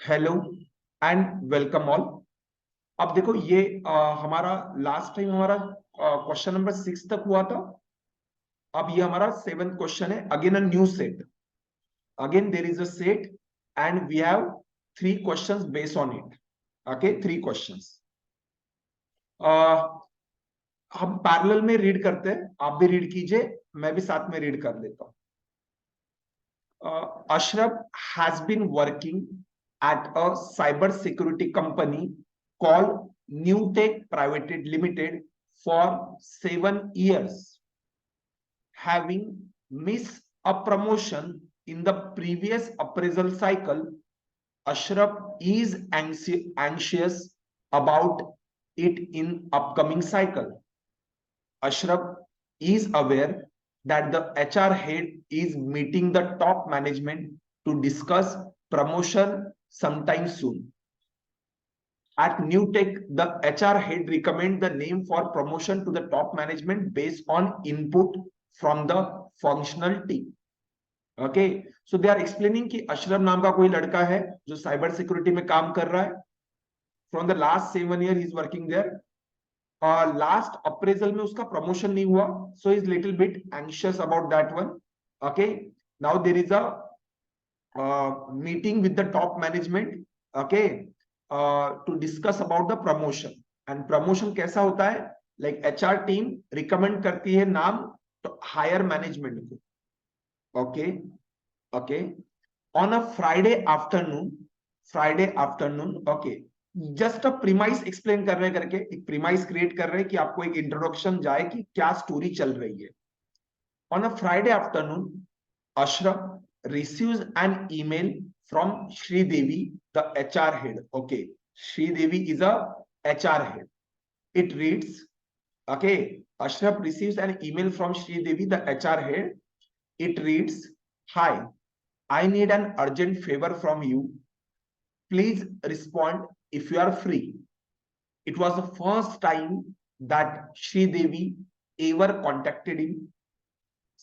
Hello and welcome all. अब देखो ये हमारा लास्ट टाइम हमारा क्वेश्चन नंबर 6 तक हुआ था। अब ये हमारा 7th क्वेश्चन है। Again a new set, again there is a set and we have 3 questions based on it. Okay, 3 questions. हम पैरेलल में रीड करते हैं, आप भी रीड कीजिए, मैं भी साथ में रीड कर लेता हूँ। Ashraf has been working at a cyber security company called Newtech Private Limited for 7 years. Having missed a promotion in the previous appraisal cycle, Ashraf is anxious about it in upcoming cycle. Ashraf is aware that the HR head is meeting the top management to discuss promotion sometime soon. At Newtech, the HR head recommend the name for promotion to the top management based on input from the functional team. Okay, so they are explaining कि अशरफ नाम का कोई लड़का है जो cyber security में काम कर रहा है. From the last 7 years he is working there. Last appraisal में उसका प्रमोशन नहीं हुआ, so is little bit anxious about that one. Okay, now there is a meeting with the top management, okay, to discuss about the promotion. And promotion कैसा होता है, like HR team recommend करती है नाम तो higher management को. Okay okay, on a Friday afternoon, okay, just a premise explain कर रहे हैं, करके एक प्रीमाइस क्रिएट कर रहे हैं कि आपको एक इंट्रोडक्शन जाए कि क्या स्टोरी चल रही है. On a Friday afternoon, Ashraf receives N email from Sridevi, the HR head. Okay, Sridevi is a HR head. It reads, okay, Ashraf receives an email from Sridevi, the HR head. It reads, "Hi, I need an urgent favor from you. Please respond if you are free." It was the first time that Sridevi ever contacted him.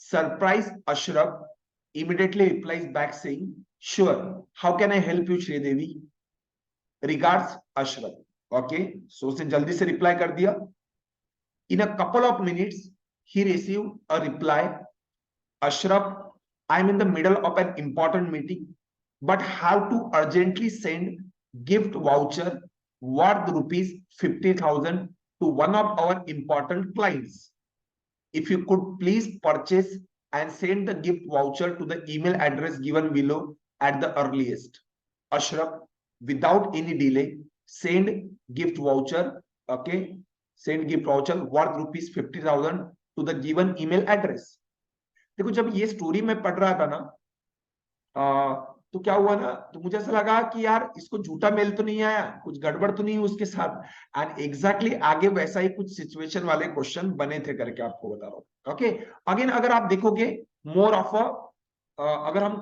Surprised Ashraf immediately replies back saying, "Sure, how can I help you, Sridevi? Regards, Ashraf." Okay, so उसने जल्दी से reply कर दिया. In a couple of minutes, he received a reply, "Ashraf, I'm in the middle of an important meeting, but have to urgently send gift voucher worth rupees 50,000 to one of our important clients. If you could please purchase and send the gift voucher to the email address given below at the earliest." Ashraf, without any delay, send gift voucher, okay, send gift voucher worth rupees 50,000 to the given email address. देखो, जब ये story मैं पढ़ रहा था ना, तो क्या हुआ ना, तो मुझे ऐसा लगा कि यार इसको झूठा मेल तो नहीं आया, कुछ गड़बड़ तो नहीं हुई उसके साथ. एंड एग्जैक्टली आगे वैसा ही कुछ सिचुएशन वाले क्वेश्चन बने थे, करके आपको बता रहा हूँ. ओके, अगेन अगर आप देखोगे मोर ऑफ अ, अगर हम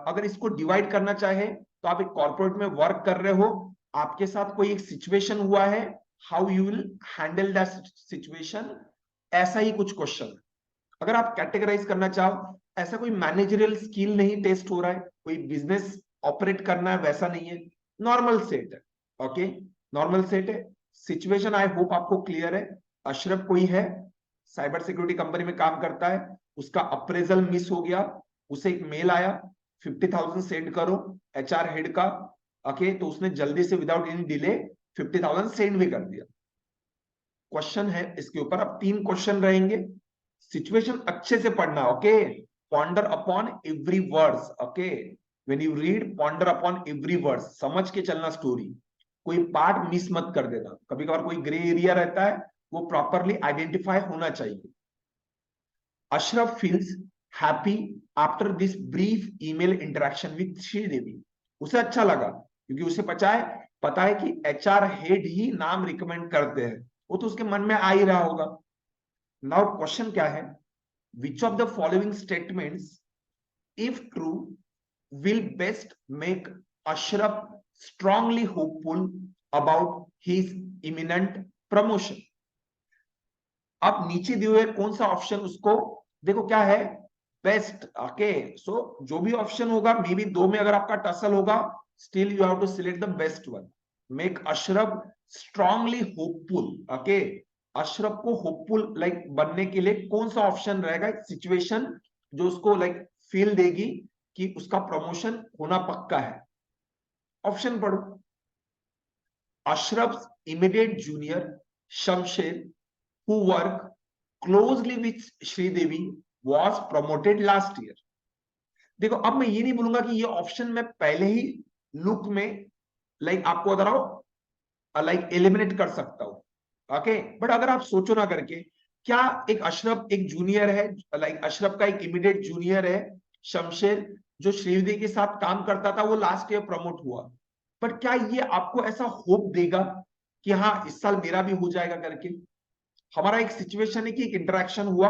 अगर इसको डिवाइड करना चाहे, तो आप एक कॉर्पोरेट में वर्क कर रहे हो, आपके साथ कोई एक सिचुएशन हुआ है, how you will handle that situation, ऐसा ही कुछ क्वेश्चन. अगर आप कैटेगराइज करना चाहो, ऐसा कोई मैनेजरियल स्किल नहीं टेस्ट हो रहा है, कोई बिजनेस ऑपरेट करना है, वैसा नहीं है, नॉर्मल सेट है. ओके, नॉर्मल सेट है. सिचुएशन आई होप आपको क्लियर है. अशरफ कोई है, साइबर सिक्योरिटी कंपनी में काम करता है, उसका अप्रेजल मिस हो गया, उसे एक मेल आया 50,000 सेंड करो एचआर हेड का. ओके, तो उसने जल्दी से विदाउट एनी डिले 50,000 सेंड भी कर दिया. क्वेश्चन है इसके ऊपर. अब 3 क्वेश्चन रहेंगे. सिचुएशन अच्छे से पढ़ना, okay, ponder upon every words. Okay, when you read, ponder upon every words, समझ के चलना स्टोरी, कोई पार्ट मिस मत कर देना. कभी कभार कोई ग्रे एरिया रहता है, वो प्रॉपरली आइडेंटिफाई होना चाहिए. Ashraf feels happy after this brief email interaction with Sridevi. उसे अच्छा लगा क्योंकि उसे पता है कि एचआर हेड ही नाम रिकमेंड करते हैं, वो तो उसके मन में आ ही रहा होगा. नाउ क्वेश्चन क्या है, which of the following statements, if true, will best make Ashraf strongly hopeful about his imminent promotion? अब नीचे दिए हुए कौन सा ऑप्शन उसको, देखो क्या है, बेस्ट. ओके, सो जो भी ऑप्शन होगा, मे बी 2 में अगर आपका टसल होगा, still you have to select the best one. Make Ashraf strongly hopeful. Okay, Ashraf को होपफुल लाइक बनने के लिए कौन सा ऑप्शन रहेगा, सिचुएशन जो उसको लाइक फील देगी कि उसका प्रमोशन होना पक्का है. ऑप्शन पढ़ो. Ashraf immediate junior Shamsher who work closely with Sridevi was promoted last year. देखो अब मैं ये नहीं बोलूंगा कि ये ऑप्शन मैं पहले ही लुक में लाइक आपको बता रहा हूं लाइक एलिमिनेट कर सकता हूं. ओके, बट अगर आप सोचो ना करके, क्या एक अशरफ एक जूनियर है, लाइक अशरफ का एक इमीडिएट जूनियर है शमशेर जो श्रीदेवी के साथ काम करता था, वो लास्ट ईयर प्रमोट हुआ, बट क्या ये आपको ऐसा होप देगा कि हाँ इस साल मेरा भी हो जाएगा करके? हमारा एक सिचुएशन है कि एक इंटरेक्शन हुआ.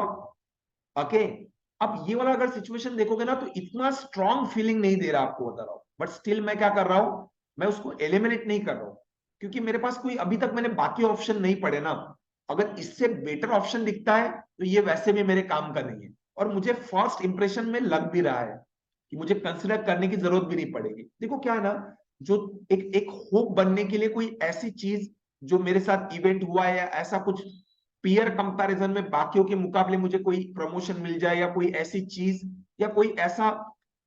ओके, अब ये वाला अगर सिचुएशन देखोगे ना तो इतना स्ट्रॉन्ग फीलिंग नहीं दे रहा, आपको बता रहा हूं. बट स्टिल मैं क्या कर रहा हूं, मैं उसको एलिमिनेट नहीं कर रहा हूं, क्योंकि मेरे पास कोई अभी तक मैंने बाकी ऑप्शन नहीं पढ़े ना. अगर इससे बेटर ऑप्शन दिखता है तो ये वैसे भी मेरे काम का नहीं है, और मुझे फर्स्ट इंप्रेशन में लग भी रहा है कि मुझे कंसिडर करने की जरूरत भी नहीं पड़ेगी. देखो क्या है ना, जो एक होप बनने के लिए कोई ऐसी चीज जो मेरे साथ इवेंट हुआ है, या ऐसा कुछ पीयर कंपैरिजन में बाकियों के मुकाबले मुझे कोई प्रमोशन मिल जाए, या कोई ऐसी चीज या कोई ऐसा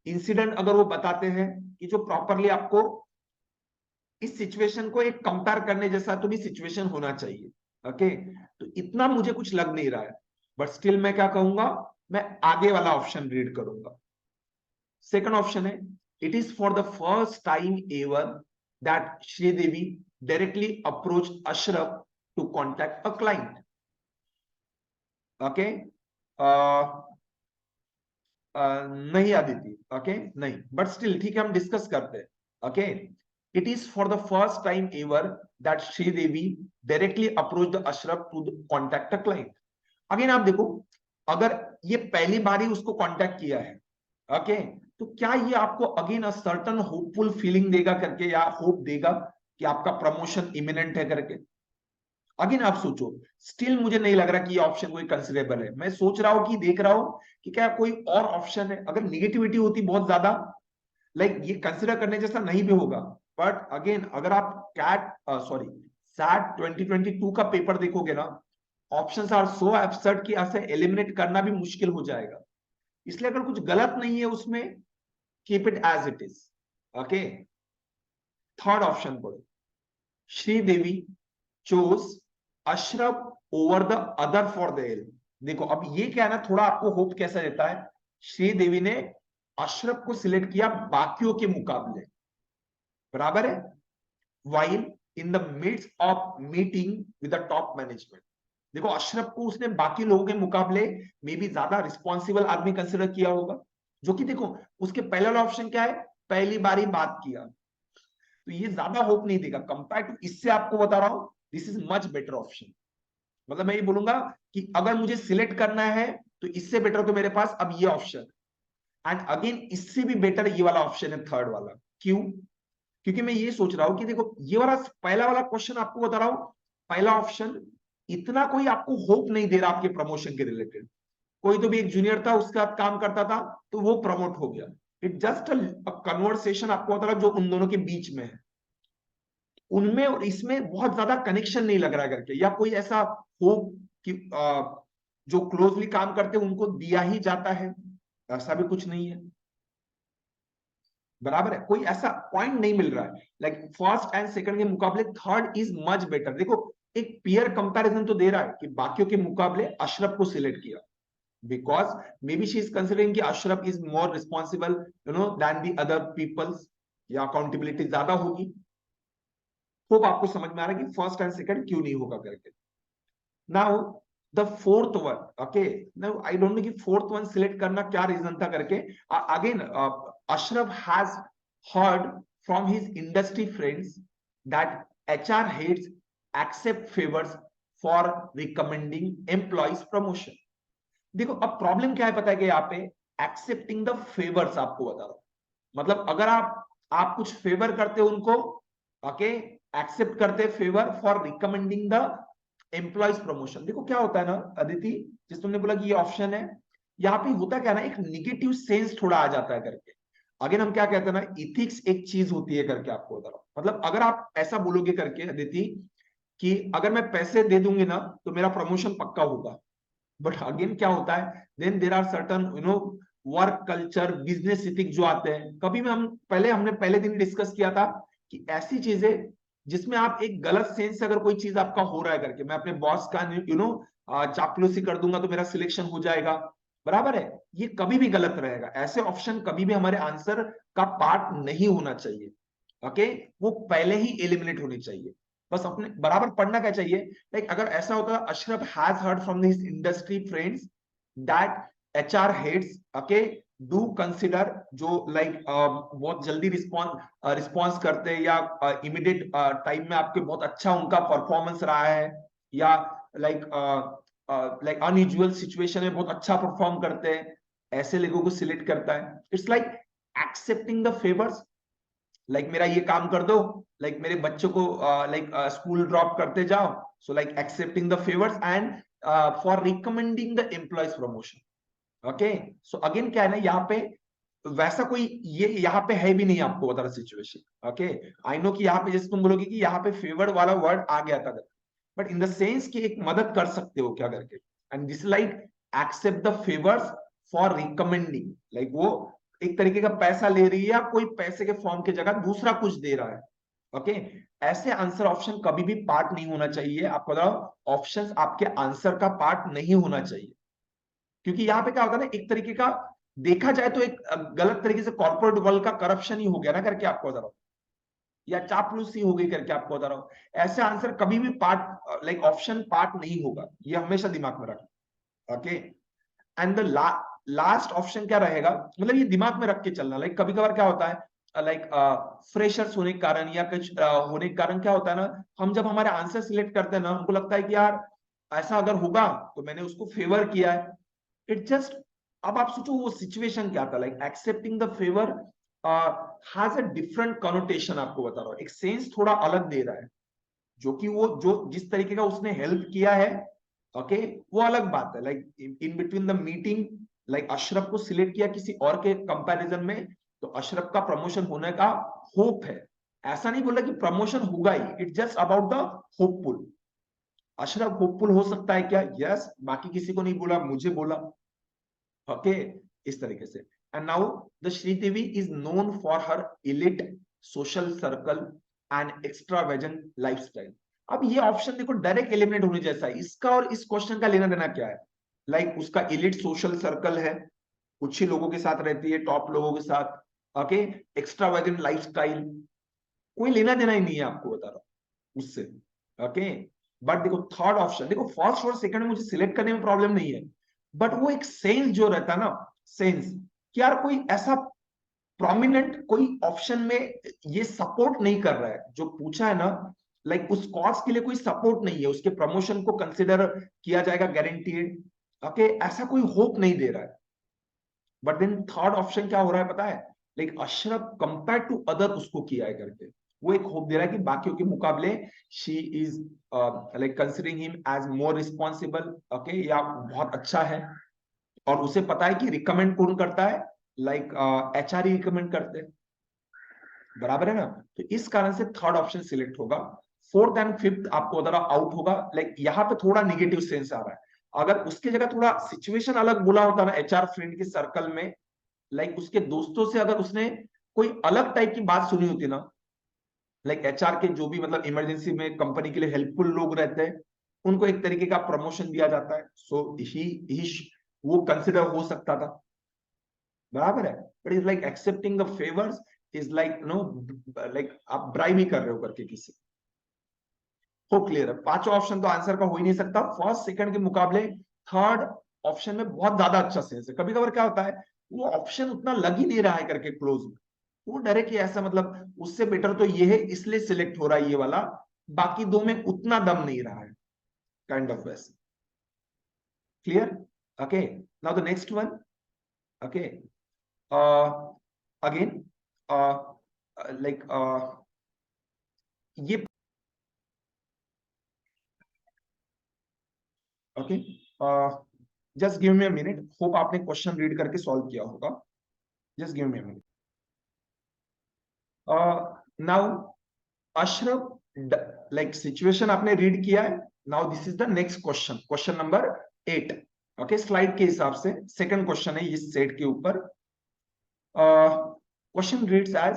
इंसिडेंट अगर वो बताते हैं कि जो प्रॉपरली आपको इस सिचुएशन को एक कंपेयर करने जैसा तो भी सिचुएशन होना चाहिए. ओके, तो इतना मुझे कुछ लग नहीं रहा है, बट स्टिल मैं क्या कहूंगा, मैं आगे वाला ऑप्शन रीड करूंगा. सेकंड ऑप्शन है, it is for the first time ever that Sridevi directly approach Ashraf to contact a client. Okay, नहीं आदिति, ओके नहीं, बट स्टिल ठीक है, हम डिस्कस करते हैं. Okay, it is for the first time ever that Sridevi directly approach the Ashraf to contact a client. Again आप देखो, अगर ये पहली बार ही उसको कॉन्टैक्ट किया है, ओके, तो क्या ये आपको again a certain hopeful feeling देगा करके, या होप देगा कि आपका प्रमोशन इमिनेंट है करके? अगेन आप सोचो, स्टिल मुझे नहीं लग रहा कि ये ऑप्शन कोई कंसिडरेबल है. मैं सोच रहा हूं कि देख रहा हूं कि क्या कोई और ऑप्शन है. अगर निगेटिविटी होती बहुत ज्यादा, लाइक ये कंसिडर करने जैसा नहीं भी होगा, बट अगेन अगर आप कैट सॉरी सैट 2022 का पेपर देखोगे ना, ऑप्शंस आर सो एब्सर्ड कि ऐसे एलिमिनेट करना भी मुश्किल हो जाएगा. इसलिए अगर कुछ गलत नहीं है उसमें, keep it as it is. Okay, third option पढ़ो. Sridevi chose Ashraf over the other for the L. देखो अब ये क्या है ना, थोड़ा आपको होप कैसा देता है, श्रीदेवी ने अशरफ को सिलेक्ट किया बाकियों के मुकाबले, बराबर है, while in the midst of meeting with the top management. देखो अशरफ को उसने बाकी लोगों के मुकाबले में भी ज्यादा रिस्पॉन्सिबल आदमी कंसिडर किया होगा, जो कि देखो उसके पहले वाला ऑप्शन क्या है, पहली बार ही बात किया, तो ये ज्यादा होप नहीं देगा कंपेयर टू इससे. आपको बता रहा हूं, this is much better option. मतलब मैं ये बोलूंगा कि अगर मुझे सिलेक्ट करना है तो इससे बेटर तो मेरे पास अब ये ऑप्शन, एंड अगेन इससे भी बेटर ये वाला ऑप्शन है, थर्ड वाला. क्यों? क्योंकि मैं ये सोच रहा हूं कि देखो ये वाला पहला वाला क्वेश्चन आपको बता रहा हूं, पहला ऑप्शन इतना कोई आपको होप नहीं दे रहा आपके प्रमोशन के रिलेटेड. कोई तो भी एक जूनियर था, उसके साथ काम करता था, तो वो प्रमोट हो गया. इट जस्ट अ कन्वर्सेशन आपको बता रहा जो उन दोनों के बीच में है, उनमें और इसमें बहुत ज्यादा कनेक्शन नहीं लग रहा है करके, या कोई ऐसा होप कि जो क्लोजली काम करते हैं उनको दिया ही जाता है, ऐसा भी कुछ नहीं है. बराबर है, कोई ऐसा पॉइंट नहीं मिल रहा है. लाइक फर्स्ट एंड सेकंड के मुकाबले थर्ड इज मच बेटर. देखो एक पीयर कंपैरिजन तो दे रहा है कि बाकियों के मुकाबले अशरफ को सिलेक्ट किया, because maybe she is considering कि Ashraf is more responsible than the other peoples, या अकाउंटेबिलिटी ज्यादा होगी. होप आपको समझ में आ रहा है कि फर्स्ट एंड सेकंड क्यों नहीं होगा करके. Now the fourth one, okay, now I don't know कि फोर्थ वन सिलेक्ट करना क्या रीजन था करके. Again Ashraf has heard from his industry friends that HR heads accept favours for recommending employees promotion. देखो अब प्रॉब्लम क्या है पता है कि यहाँ पे एक्सेप्टिंग द फेवर्स, आपको बता रहा हूं, मतलब अगर आप कुछ फेवर करते हो उनको, ओके, एक्सेप्ट करते favour for recommending the employees promotion. देखो क्या होता है ना अदिति, जिस तुमने बोला कि ये ऑप्शन है, यहाँ पे होता क्या ना, एक निगेटिव सेंस थोड़ा आ जाता है करके. अगेन हम क्या कहते हैं ना, इथिक्स एक चीज होती है करके आपको बता रहा हूं। मतलब अगर आप ऐसा बोलोगे करके अदिति कि अगर मैं पैसे दे दूंगी ना तो मेरा प्रमोशन पक्का होगा, बट अगेन क्या होता है, then there are certain work culture, business ethics जो आते हैं। कभी में हमने पहले दिन डिस्कस किया था कि ऐसी चीजें जिसमें आप एक गलत सेंस से अगर कोई चीज आपका हो रहा है करके, मैं अपने बॉस का चापलूसी कर दूंगा तो मेरा सिलेक्शन हो जाएगा, बराबर है, ये कभी भी गलत रहेगा। ऐसे ऑप्शन कभी भी हमारे आंसर का पार्ट नहीं होना चाहिए। ओके, वो पहले ही एलिमिनेट होनी चाहिए। बस अपने बराबर पढ़ना क्या चाहिए, लाइक अगर ऐसा होता है, Ashraf has heard from his industry friends that HR heads okay do consider, जो लाइक बहुत जल्दी रिस्पॉन्स करते हैं या इमीडिएट टाइम में आपके बहुत अच्छा उनका परफॉर्मेंस रहा है, या लाइक लाइक अनयूजुअल सिचुएशन में बहुत अच्छा परफॉर्म करते हैं, ऐसे लोगों को सिलेक्ट करता है। It's like accepting the favours, like मेरा ये काम कर दो, लाइक मेरे बच्चों को लाइक स्कूल ड्रॉप करते जाओ, so like accepting the favours and for recommending the employees promotion. Okay, so again क्या है ना, यहाँ पे वैसा कोई ये यहाँ पे है भी नहीं आपको बता रहा सिचुएशन। ओके, आई नो कि यहाँ पे जैसे तुम बोलोगे कि यहाँ पे फेवर्ड वाला वर्ड आ गया था, बट इन द सेंस कि एक मदद कर सकते हो क्या करके, and this like accept the favours for recommending, like वो एक तरीके का पैसा ले रही है या कोई पैसे के फॉर्म की जगह दूसरा कुछ दे रहा है। ओके, ऐसे आंसर ऑप्शन कभी भी पार्ट नहीं होना चाहिए। आपको बताओ, ऑप्शंस आपके आंसर का पार्ट नहीं होना चाहिए, क्योंकि यहाँ पे क्या होता है ना, एक तरीके का देखा जाए तो एक गलत तरीके से कॉर्पोरेट वर्ल्ड का करप्शन ही हो गया ना करके आपको बता रहा हूँ, या चापलूसी हो गई करके आपको बता रहा हूँ। ऐसे आंसर कभी भी पार्ट लाइक ऑप्शन पार्ट नहीं होगा, ये हमेशा दिमाग में रखना। Okay, and the last option क्या रहेगा, मतलब ये दिमाग में रख के चलना। लाइक कभी कभार क्या होता है, लाइक फ्रेशर्स होने के कारण या कुछ होने के कारण क्या होता है ना, हम जब हमारे आंसर सिलेक्ट करते हैं ना, हमको लगता है कि यार ऐसा अगर होगा तो मैंने उसको फेवर किया है। इट जस्ट, अब आप सोचो वो सिचुएशन क्या था, like accepting the favour has a different connotation. आपको बता रहा हूँ, एक सेंस थोड़ा अलग दे रहा है, जो कि वो जो जिस तरीके का उसने हेल्प किया है, ओके वो अलग बात है। Like in between the meeting, like Ashraf को सिलेक्ट किया किसी और के कंपैरिजन में, तो अशरफ का प्रमोशन होने का होप है। ऐसा नहीं बोला कि प्रमोशन होगा ही, it just about the hopeful. Ashraf hopeful हो सकता है क्या, यस, बाकी किसी को नहीं बोला, मुझे बोला। ओके, इस तरीके से। And now the Sridevi is known for her elite social circle and extravagant lifestyle. अब ये ऑप्शन देखो डायरेक्ट एलिमिनेट होने जैसा है, इसका और इस क्वेश्चन का लेना देना क्या है। लाइक उसका इलिट सोशल सर्कल है, कुछ ही लोगों के साथ रहती है, टॉप लोगों के साथ। ओके, एक्स्ट्रावेगेंट लाइफस्टाइल, कोई लेना देना ही नहीं है, आपको बता रहा हूं उससे। ओके, बट देखो थर्ड ऑप्शन, देखो फर्स्ट और सेकंड में मुझे सिलेक्ट करने में प्रॉब्लम नहीं है, बट वो एक सेंस जो रहता है ना, सेंस कि यार कोई ऐसा प्रोमिनेंट कोई ऑप्शन में ये सपोर्ट नहीं कर रहा है जो पूछा है ना, लाइक उस कॉज के लिए कोई सपोर्ट नहीं है, उसके प्रमोशन को कंसिडर किया जाएगा गारंटीड। ओके, ऐसा कोई होप नहीं दे रहा है। बट देन थर्ड ऑप्शन क्या हो रहा है पता है, like Ashraf compare to other उसको किया है करके, वो एक होप दे रहा है कि बाकियों के मुकाबले she is like considering him as more responsible, okay, या बहुत अच्छा है। और उसे पता है कि रिकमेंड कौन करता है, लाइक एचआर ही रिकमेंड करते हैं, बराबर है ना। तो इस कारण से थर्ड ऑप्शन सिलेक्ट होगा। फोर्थ एंड फिफ्थ आपको जरा आउट होगा, लाइक यहाँ पे थोड़ा निगेटिव सेंस आ रहा है। अगर उसके जगह थोड़ा सिचुएशन अलग बोला होता ना, एचआर फ्रेंड के सर्कल में, लाइक उसके दोस्तों से अगर उसने कोई अलग टाइप की बात सुनी होती ना, लाइक एचआर के जो भी मतलब इमरजेंसी में कंपनी के लिए हेल्पफुल लोग रहते हैं, उनको एक तरीके का प्रमोशन दिया जाता है, सो ही वो कंसिडर हो सकता था, बराबर है। But is like accepting the favours is like no, like आप ब्राइब ही कर रहे हो करके किसी को। क्लियर है, पांचों ऑप्शन तो आंसर का हो ही नहीं सकता। फर्स्ट सेकंड के मुकाबले थर्ड ऑप्शन में बहुत ज्यादा अच्छा सेंस है। कभी कभार क्या होता है, वो ऑप्शन उतना लग ही नहीं रहा है करके क्लोज में, वो डायरेक्टली ऐसा मतलब उससे बेटर तो ये है इसलिए सिलेक्ट हो रहा है ये वाला, बाकी दो में उतना दम नहीं रहा है, काइंड ऑफ वैसे। Clear, okay. Now the next one, okay, again like ये, okay, just give me a minute, hope आपने क्वेश्चन रीड करके सॉल्व किया होगा, just give me a minute. Now Ashraf, like situation आपने रीड किया है. Now this is the next question, question number 8. Okay, slide के हिसाब से सेकंड क्वेश्चन है इस सेट के ऊपर. Question reads as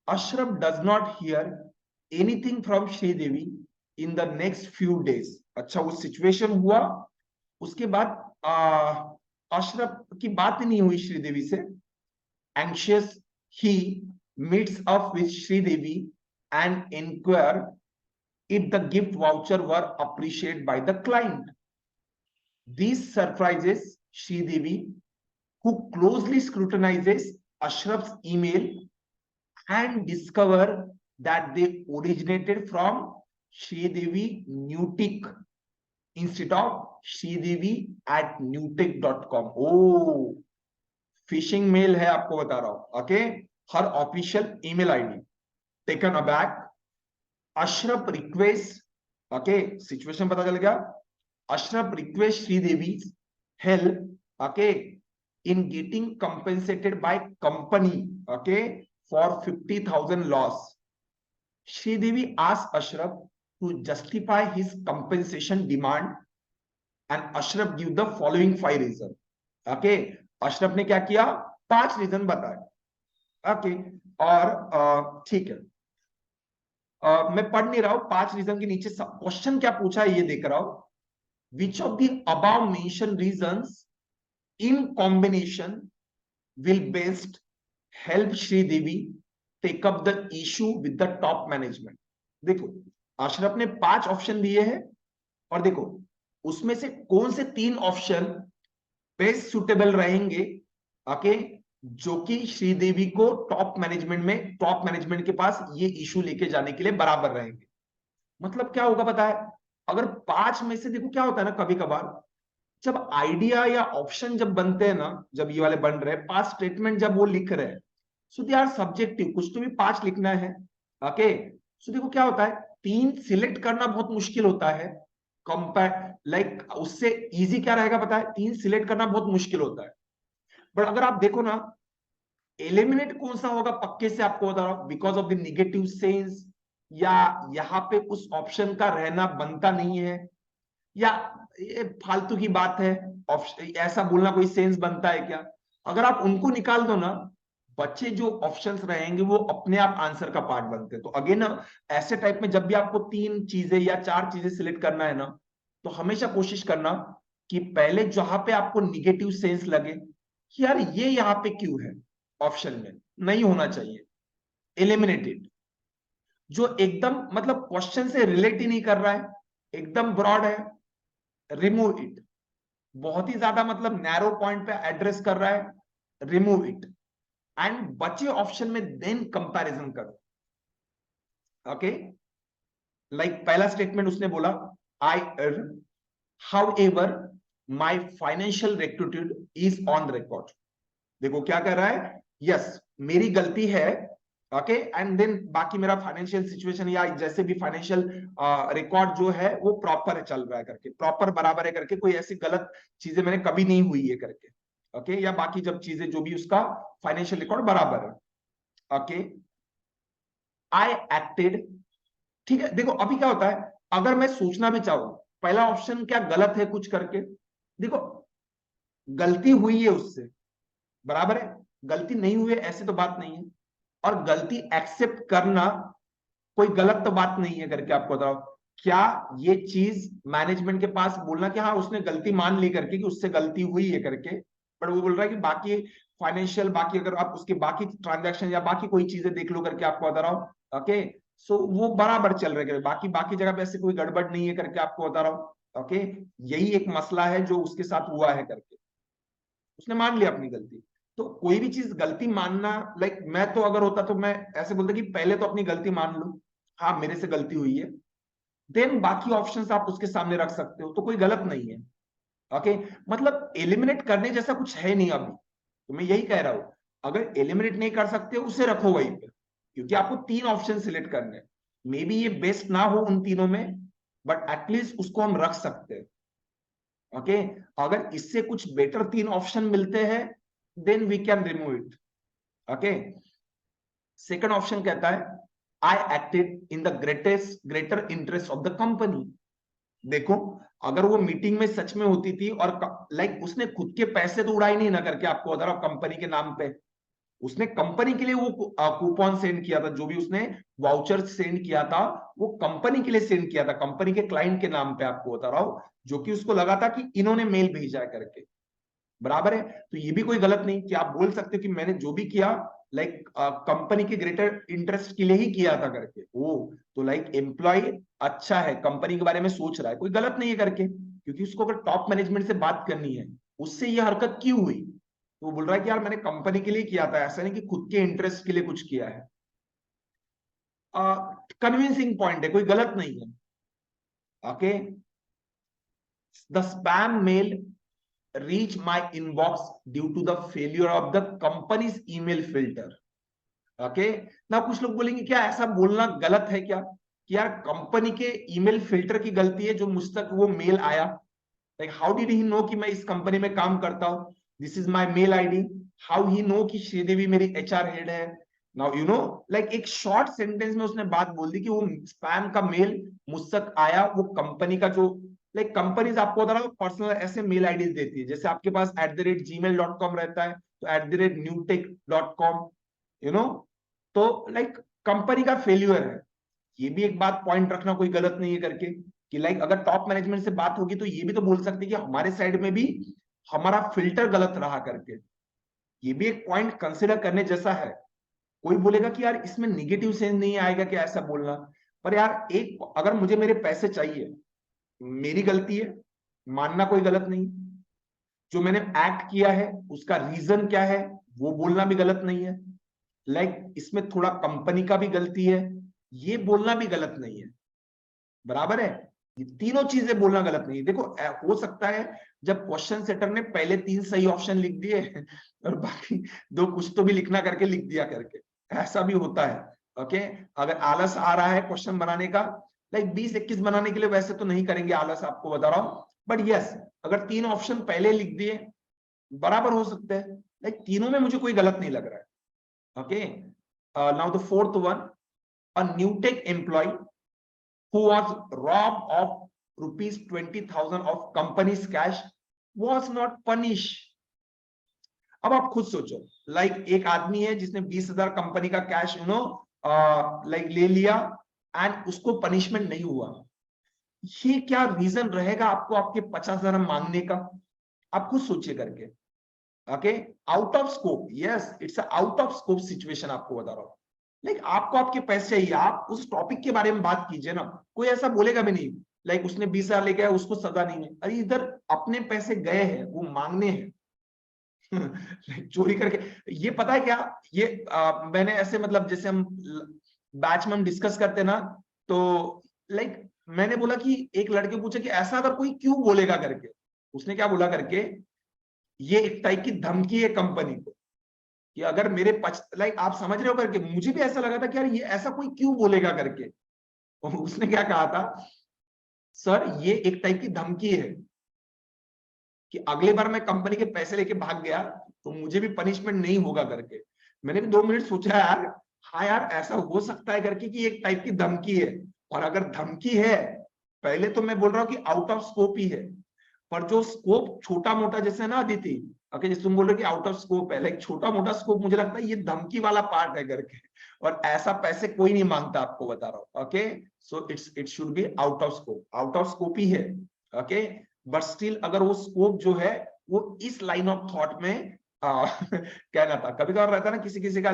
Ashraf does not hear anything from Sridevi in the next few days. अच्छा, वो सिचुएशन हुआ, उसके बाद अशरफ की बात नहीं हुई श्रीदेवी से. Anxious, he meets up with Sridevi and inquire if the gift voucher were appreciated by the client. This surprises Sridevi, who closely scrutinizes Ashraf's email and discover that they originated from Sridevi Newtek instead of Sridevi@newtek.com. Oh, phishing mail है, आपको बता रहा हूं. Okay, हर official email ID. Taken aback, Ashraf request. Okay, situation पता चल गया. Ashraf request Sridevi help, okay, in getting compensated by company, okay, for 50,000 loss. Sridevi ask Ashraf to justify his compensation demand and Ashraf give the following 5 reason. Okay, Ashraf ने क्या किया, 5 reason बताए. Okay, और ठीक है, मैं पढ़ नहीं रहा हूं. 5 रीजन के नीचे क्वेश्चन क्या पूछा है ये देख रहा हूं. Which of the above mention reasons in combination will best help Sridevi take up the issue with the top management. देखो, अशरफ ने 5 ऑप्शन दिए हैं, और देखो उसमें से कौन से 3 ऑप्शन बेस्ट सुटेबल रहेंगे, ओके, जो कि श्रीदेवी को टॉप मैनेजमेंट के पास ये इशू लेके जाने के लिए बराबर रहेंगे. मतलब क्या होगा पता है, अगर 5 में से, देखो क्या होता है ना, कभी कभार जब आइडिया या ऑप्शन जब बनते हैं ना, जब ये वाले बन रहे हैं 5 स्टेटमेंट जब वो लिख रहे हैं, सो दे आर सब्जेक्टिव, कुछ तो भी 5 लिखना है. ओके, सो देखो क्या होता है, 3 सिलेक्ट करना बहुत मुश्किल होता है. कंपेयर उससे इजी क्या रहेगा पता है, 3 सिलेक्ट करना बहुत मुश्किल होता है. बट अगर आप देखो ना, एलिमिनेट कौन सा होगा पक्के से आपको बता रहा हूं, because of the negative sense, या यहाँ पे उस ऑप्शन का रहना बनता नहीं है, या ये फालतू की बात है, ऐसा बोलना कोई सेंस बनता है क्या. अगर आप उनको निकाल दो ना, बच्चे जो ऑप्शंस रहेंगे वो अपने आप आंसर का पार्ट बनते हैं. तो अगेन ऐसे टाइप में जब भी आपको 3 चीजें या 4 चीजें सिलेक्ट करना है ना, तो हमेशा कोशिश करना कि पहले जहां पे आपको निगेटिव सेंस लगे कि यार ये यहाँ पे क्यों है, ऑप्शन में नहीं होना चाहिए, एलिमिनेटेड. जो एकदम मतलब क्वेश्चन से रिलेट ही नहीं कर रहा है, एकदम ब्रॉड है, रिमूव इट. बहुत ही ज्यादा मतलब नैरो पॉइंट पे एड्रेस कर रहा है, रिमूव इट. एंड बचे ऑप्शन में देन कंपैरिजन करो. ओके, लाइक पहला स्टेटमेंट उसने बोला, I how ever my financial rectitude is on record. देखो क्या कर रहा है, यस मेरी गलती है, ओके, एंड देन बाकी मेरा फाइनेंशियल सिचुएशन या जैसे भी फाइनेंशियल रिकॉर्ड जो है वो प्रॉपर चल रहा है करके, प्रॉपर बराबर है करके, कोई ऐसी गलत चीजें मैंने कभी नहीं हुई है करके. ओके, या बाकी जब चीजें जो भी उसका फाइनेंशियल रिकॉर्ड बराबर है. ओके, आई एक्टेड. ठीक है, देखो अभी क्या होता है, अगर मैं सोचना भी चाहूं पहला ऑप्शन क्या गलत है कुछ करके, देखो गलती हुई है उससे, बराबर है, गलती नहीं हुई है ऐसे तो बात नहीं है, और गलती एक्सेप्ट करना कोई गलत तो बात नहीं है करके आपको बताओ. क्या ये चीज मैनेजमेंट के पास बोलना कि हाँ उसने गलती मान ली करके कि उससे गलती हुई है करके, पर वो बोल रहा है कि बाकी फाइनेंशियल, बाकी अगर आप उसके बाकी ट्रांजैक्शन या बाकी कोई चीजें देख लो करके आपको बता रहा हूँ. ओके, सो वो बराबर चल रहे, बाकी बाकी जगह पे ऐसे कोई गड़बड़ नहीं है करके आपको बता रहा हूँ. ओके, यही एक मसला है जो उसके साथ हुआ है करके, उसने मान लिया अपनी गलती. तो कोई भी चीज गलती मानना, लाइक मैं तो अगर होता तो मैं ऐसे बोलता कि पहले तो अपनी गलती मान लो, हाँ मेरे से गलती हुई है, देन बाकी ऑप्शंस आप उसके सामने रख सकते हो, तो कोई गलत नहीं है. ओके, मतलब एलिमिनेट करने जैसा कुछ है नहीं अभी, तो मैं यही कह रहा हूं, अगर एलिमिनेट नहीं कर सकते उसे रखो वहीं पे, क्योंकि आपको 3 ऑप्शन सिलेक्ट करने हैं. मे बी ये बेस्ट ना हो उन तीनों में, बट एटलीस्ट उसको हम रख सकते हैं. ओके, अगर इससे कुछ बेटर 3 ऑप्शन मिलते हैं, then we can remove it. Okay, second option कहता है I acted in the greater interest of the company. देखो, अगर वो मीटिंग में सच में होती थी और उसने खुद के पैसे तो उड़ाए नहीं ना करके, आपको बता रहा हूं, कंपनी के नाम पे उसने कंपनी के लिए वो कूपन सेंड किया था, जो भी उसने वाउचर सेंड किया था वो कंपनी के लिए सेंड किया था, कंपनी के क्लाइंट के नाम पे, आपको बता रहा हूं, जो कि उसको लगा था कि इन्होंने मेल भेजा है करके। बराबर है। तो ये भी कोई गलत नहीं कि आप बोल सकते हो कि मैंने जो भी किया कंपनी के ग्रेटर इंटरेस्ट के लिए ही किया था करके। वो तो एम्प्लॉय अच्छा है, कंपनी के बारे में सोच रहा है, कोई गलत नहीं है करके, क्योंकि उसको अगर टॉप मैनेजमेंट से बात करनी है, उससे ये हरकत क्यों हुई, तो वो बोल रहा है कि यार मैंने कंपनी के लिए किया था, ऐसा नहीं कि खुद के इंटरेस्ट के लिए कुछ किया है। कन्विंसिंग पॉइंट है, कोई गलत नहीं है। Okay, the spam mail reach my inbox due to the failure of the company's email filter. Okay ना, कुछ लोग बोलेंगे क्या ऐसा बोलना गलत है क्या, कि यार कंपनी के ईमेल फिल्टर की गलती है जो मुझ तक वो मेल आया। हाउ डिड ही नो कि मैं इस कंपनी में काम करता हूं, this is my mail ID, how he know कि श्रीदेवी मेरी एचआर हेड है। नाउ यू नो, एक शॉर्ट सेंटेंस में उसने बात बोल दी कि वो स्पैम का मेल मुझ तक आया, वो कंपनी का जो कंपनीज आपको बता रहा हूं पर्सनल ऐसे मेल आईडीज देती है, जैसे आपके पास @gmail.com रहता है, तो @newtech.com, यू नो, तो कंपनी का फेल्यूर है। ये भी एक बात पॉइंट रखना कोई गलत नहीं है करके, कि अगर टॉप मैनेजमेंट से बात होगी तो ये भी तो बोल सकते कि हमारे साइड में भी हमारा फिल्टर गलत रहा करके। ये भी एक पॉइंट कंसिडर करने जैसा है। कोई बोलेगा कि यार इसमें निगेटिव सेंस नहीं आएगा कि ऐसा बोलना, पर यार एक अगर मुझे मेरे पैसे चाहिए, मेरी गलती है, मानना कोई गलत नहीं, जो मैंने एक्ट किया है उसका रीजन क्या है वो बोलना भी गलत नहीं है, इसमें थोड़ा कंपनी का भी गलती है ये बोलना भी गलत नहीं है। बराबर है, ये तीनों चीजें बोलना गलत नहीं है। देखो, हो सकता है जब क्वेश्चन सेटर ने पहले 3 सही ऑप्शन लिख दिए और बाकी 2 कुछ तो भी लिखना करके लिख दिया करके, ऐसा भी होता है। ओके, अगर आलस आ रहा है क्वेश्चन बनाने का, 20-21 बनाने के लिए वैसे तो नहीं करेंगे आलस, आपको बता रहा हूं, बट यस, अगर 3 ऑप्शन पहले लिख दिए बराबर हो सकते हैं, तीनों में मुझे कोई गलत नहीं लग रहा है। Okay, now the fourth one, a new tech employee who was robbed of rupees 20,000 of company's cash was not punished. अब आप खुद सोचो, एक आदमी है जिसने 20,000 कंपनी का कैश ले लिया एंड उसको पनिशमेंट नहीं हुआ, ये क्या रीजन रहेगा आपको आपके 50,000 मांगने का, आप खुद सोचिए करके। Okay, out of scope, yes it's out of scope situation, आपको बता रहा हूं, आपको आपके पैसे चाहिए, आप उस टॉपिक के बारे में बात कीजिए ना, कोई ऐसा बोलेगा भी नहीं उसने 20,000 लेके आया उसको सजा नहीं है, अरे इधर अपने पैसे गए हैं वो मांगने हैं चोरी करके। ये पता है क्या, ये मैंने ऐसे जैसे हम बैच में हम डिस्कस करते ना, तो मैंने बोला कि एक लड़के पूछे कि ऐसा अगर कोई क्यों बोलेगा करके, उसने क्या बोला करके, ये एक टाइप की धमकी है कंपनी को कि अगर मेरे आप समझ रहे हो करके, मुझे भी ऐसा लगा था कि यार ये ऐसा कोई क्यों बोलेगा करके। उसने क्या कहा था, सर ये एक टाइप की धमकी है कि अगले बार मैं कंपनी के पैसे लेके भाग गया तो मुझे भी पनिशमेंट नहीं होगा करके। मैंने भी 2 मिनट सोचा यार, हाँ यार ऐसा हो सकता है करके कि एक टाइप की धमकी है, और अगर धमकी है, पहले तो मैं बोल रहा हूँ कि आउट ऑफ स्कोप ही है, पर जो स्कोप छोटा मोटा जैसे ना अदिति, ओके, जैसे तुम बोल रहे हो कि आउट ऑफ स्कोप है, छोटा मोटा स्कोप मुझे लगता है ये धमकी वाला पार्ट है करके, और ऐसा पैसे कोई नहीं मांगता, आपको बता रहा हूँ। Okay, so it should be out of scope, out of scope ही है। ओके, बट स्टिल अगर वो स्कोप जो है वो इस लाइन ऑफ थॉट में कहना था, कभी कभार रहता है ना किसी किसी का,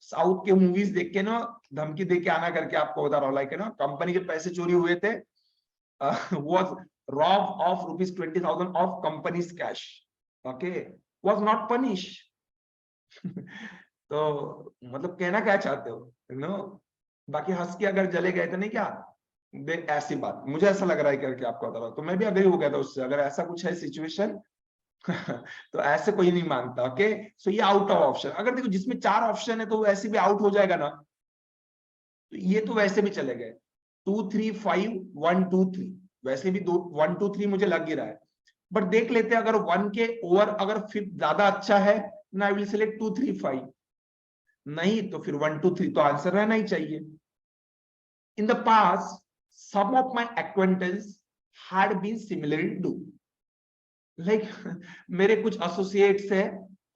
साउथ के मूवीज देख के ना धमकी दे के आना करके, आपको बता रहा हूँ, कंपनी के पैसे चोरी हुए थे, was robbed of rupees 20,000 of company's cash, okay, was not punished. तो कहना क्या चाहते हो, बाकी हंस के अगर जले गए तो नहीं क्या, ऐसी बात मुझे ऐसा लग रहा है करके, आपको बता रहा हूं, तो मैं भी अग्री हो गया था उससे, अगर ऐसा कुछ है सिचुएशन तो ऐसे कोई नहीं मांगता। ओके, सो ये आउट ऑफ ऑप्शन, अगर देखो जिसमें 4 ऑप्शन है तो वैसे भी आउट हो जाएगा ना, तो ये तो वैसे भी चले गए 2 3 5 1 2 3, वैसे भी 1 2 3 मुझे लग ही रहा है, बट देख लेते हैं अगर 1 के ओवर अगर फिफ्थ ज्यादा अच्छा है, आई विल सिलेक्ट 2 3 5। नहीं तो फिर 1 2 3 तो आंसर रहना ही चाहिए। In the past some of my acquaintance had been similar to, like मेरे कुछ एसोसिएट्स है,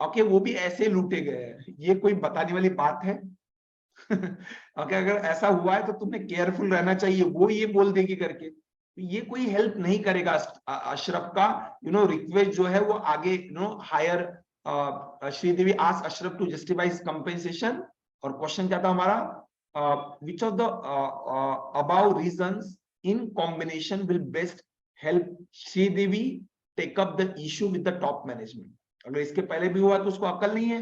ओके, वो भी ऐसे लूटे गए हैं। ये कोई बताने वाली बात है? ओके, अगर ऐसा हुआ है तो तुम्हें केयरफुल रहना चाहिए, वो ये बोल देगी करके, ये कोई हेल्प नहीं करेगा अशरफ का रिक्वेस्ट जो है वो आगे higher. Sridevi asked Ashraf to justify his compensation, और क्वेश्चन क्या था हमारा, which of the above reasons in combination will best help Sridevi take up the issue with the top management? अगर इसके पहले भी हुआ तो उसको अकल नहीं है,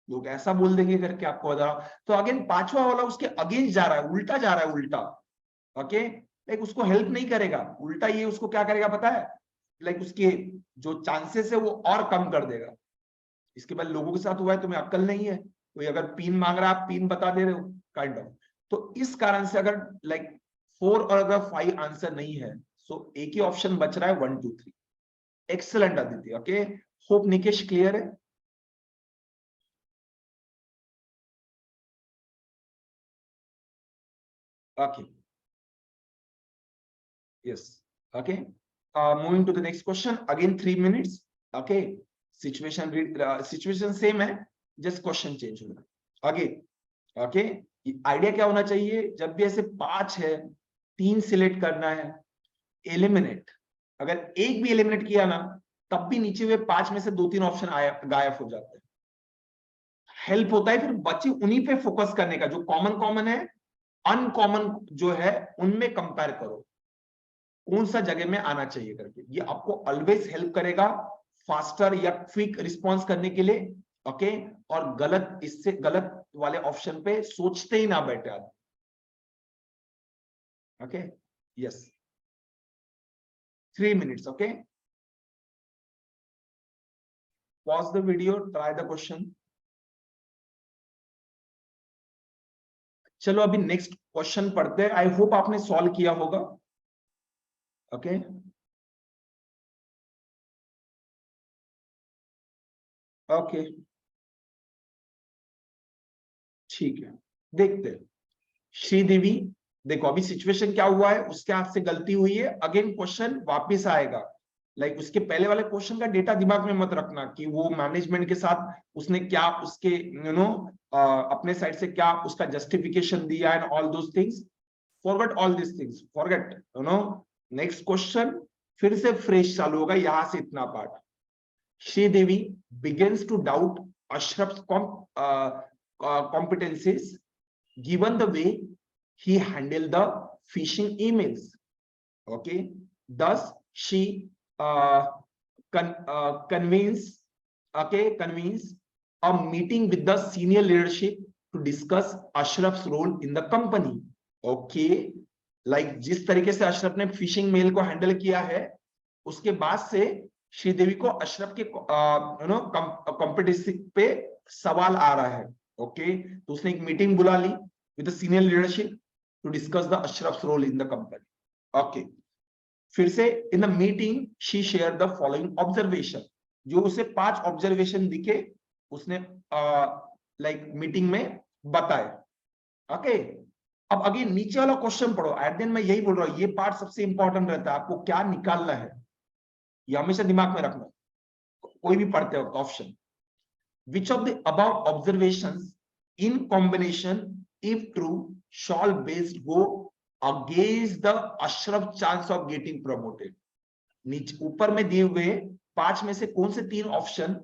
लोग ऐसा बोल देंगे करके आपको बता रहा। तो अगेन पांचवा वाला उसके अगेंस्ट जा रहा है, उल्टा जा रहा है, उल्टा। ओके, लाइक उसको हेल्प नहीं करेगा, उल्टा ये उसको क्या करेगा पता है, लाइक उसके जो चांसेस है वो और कम कर देगा। इसके बाद लोगों के साथ हुआ है, तुम्हें अक्ल नहीं है, कोई अगर पिन मांग रहा है आप पिन बता दे रहे हो, काइंड ऑफ। तो इस कारण से अगर लाइक 4 और अगर 5 आंसर नहीं है, सो एक ही ऑप्शन बच रहा है 1 2 3। Excellent Aditya, okay, hope Nikesh clear है। Okay, yes, okay, moving to the next question, again 3 minutes, okay, situation same है, just question change होगा आगे। ओके, आइडिया क्या होना चाहिए, जब भी ऐसे 5 है, 3 सिलेक्ट करना है, एलिमिनेट, अगर एक भी एलिमिनेट किया ना तब भी नीचे हुए 5 में से 2 3 ऑप्शन गायब हो जाते हैं। हेल्प होता है फिर बच्चे उन्हीं पे फोकस करने का, जो कॉमन कॉमन है, अनकॉमन जो है उनमें कंपेयर करो कौन सा जगह में आना चाहिए करके, ये आपको ऑलवेज हेल्प करेगा फास्टर या क्विक रिस्पॉन्स करने के लिए। ओके, और गलत, इससे गलत वाले ऑप्शन पे सोचते ही ना बैठे आदमी। Okay, yes, 3 minutes, okay, pause the video, try the question. चलो अभी नेक्स्ट क्वेश्चन पढ़ते हैं, आई होप आपने सॉल्व किया होगा। ओके, ओके, ठीक है, देखते हैं। श्रीदेवी, देखो अभी सिचुएशन क्या हुआ है, उसके हाथ से गलती हुई है, अगेन क्वेश्चन वापस आएगा। लाइक उसके पहले वाले क्वेश्चन का डेटा दिमाग में मत रखना कि वो मैनेजमेंट के साथ उसने क्या उसके अपने साइड से क्या उसका जस्टिफिकेशन दिया and all those things, forget all this things, forget next question फिर से फ्रेश चालू होगा, यहां से इतना part. Sridevi begins to doubt Ashraf's competencies given the way he handled the phishing emails. Okay, thus she convenes a meeting with the senior leadership to discuss Ashraf's role in the company. Okay, like जिस तरीके से अशरफ ने phishing mail को handle किया है, उसके बाद से श्रीदेवी को अशरफ के कॉम्पिटिशन पे सवाल आ रहा है। ओके, तो उसने एक मीटिंग बुला ली with the senior leadership to discuss the Ashraf's role in the company. Okay, फिर से in the meeting she share the following observation, जो उसे 5 ऑब्जर्वेशन दिखे उसने लाइक मीटिंग में बताए। ओके, अब अगेन नीचे वाला क्वेश्चन पढ़ो, एट देन मैं यही बोल रहा हूं, ये पार्ट सबसे इंपॉर्टेंट रहता है, आपको क्या निकालना है ये हमेशा दिमाग में रखना, कोई भी पढ़ते हो option. Which of the above observations in combination, if true, shall best go against the Ashraf chance of getting promoted? नीचे ऊपर में दिए हुए 5 में से कौन से 3 ऑप्शन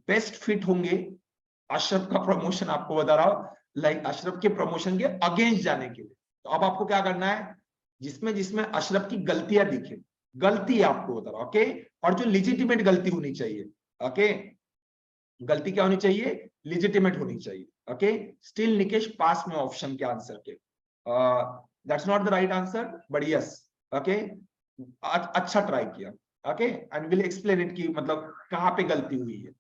बेस्ट फिट होंगे अशरफ का प्रमोशन, आपको बता रहा हूं, लाइक अशरफ के प्रमोशन के अगेंस्ट जाने के लिए। तो अब आपको क्या करना है, जिसमें जिसमें अशरफ की गलतियां दिखे, गलती आपको बता रहा हूं, ओके, और जो लिजिटिमेट गलती होनी चाहिए। ओके, गलती क्या होनी चाहिए, लिजिटिमेट होनी चाहिए। ओके, स्टिल निकेश पास में ऑप्शन के आंसर के, that's not the right answer but yes, okay, अच्छा ट्राई किया। Okay, and will explain it कि मतलब कहां पे गलती हुई है।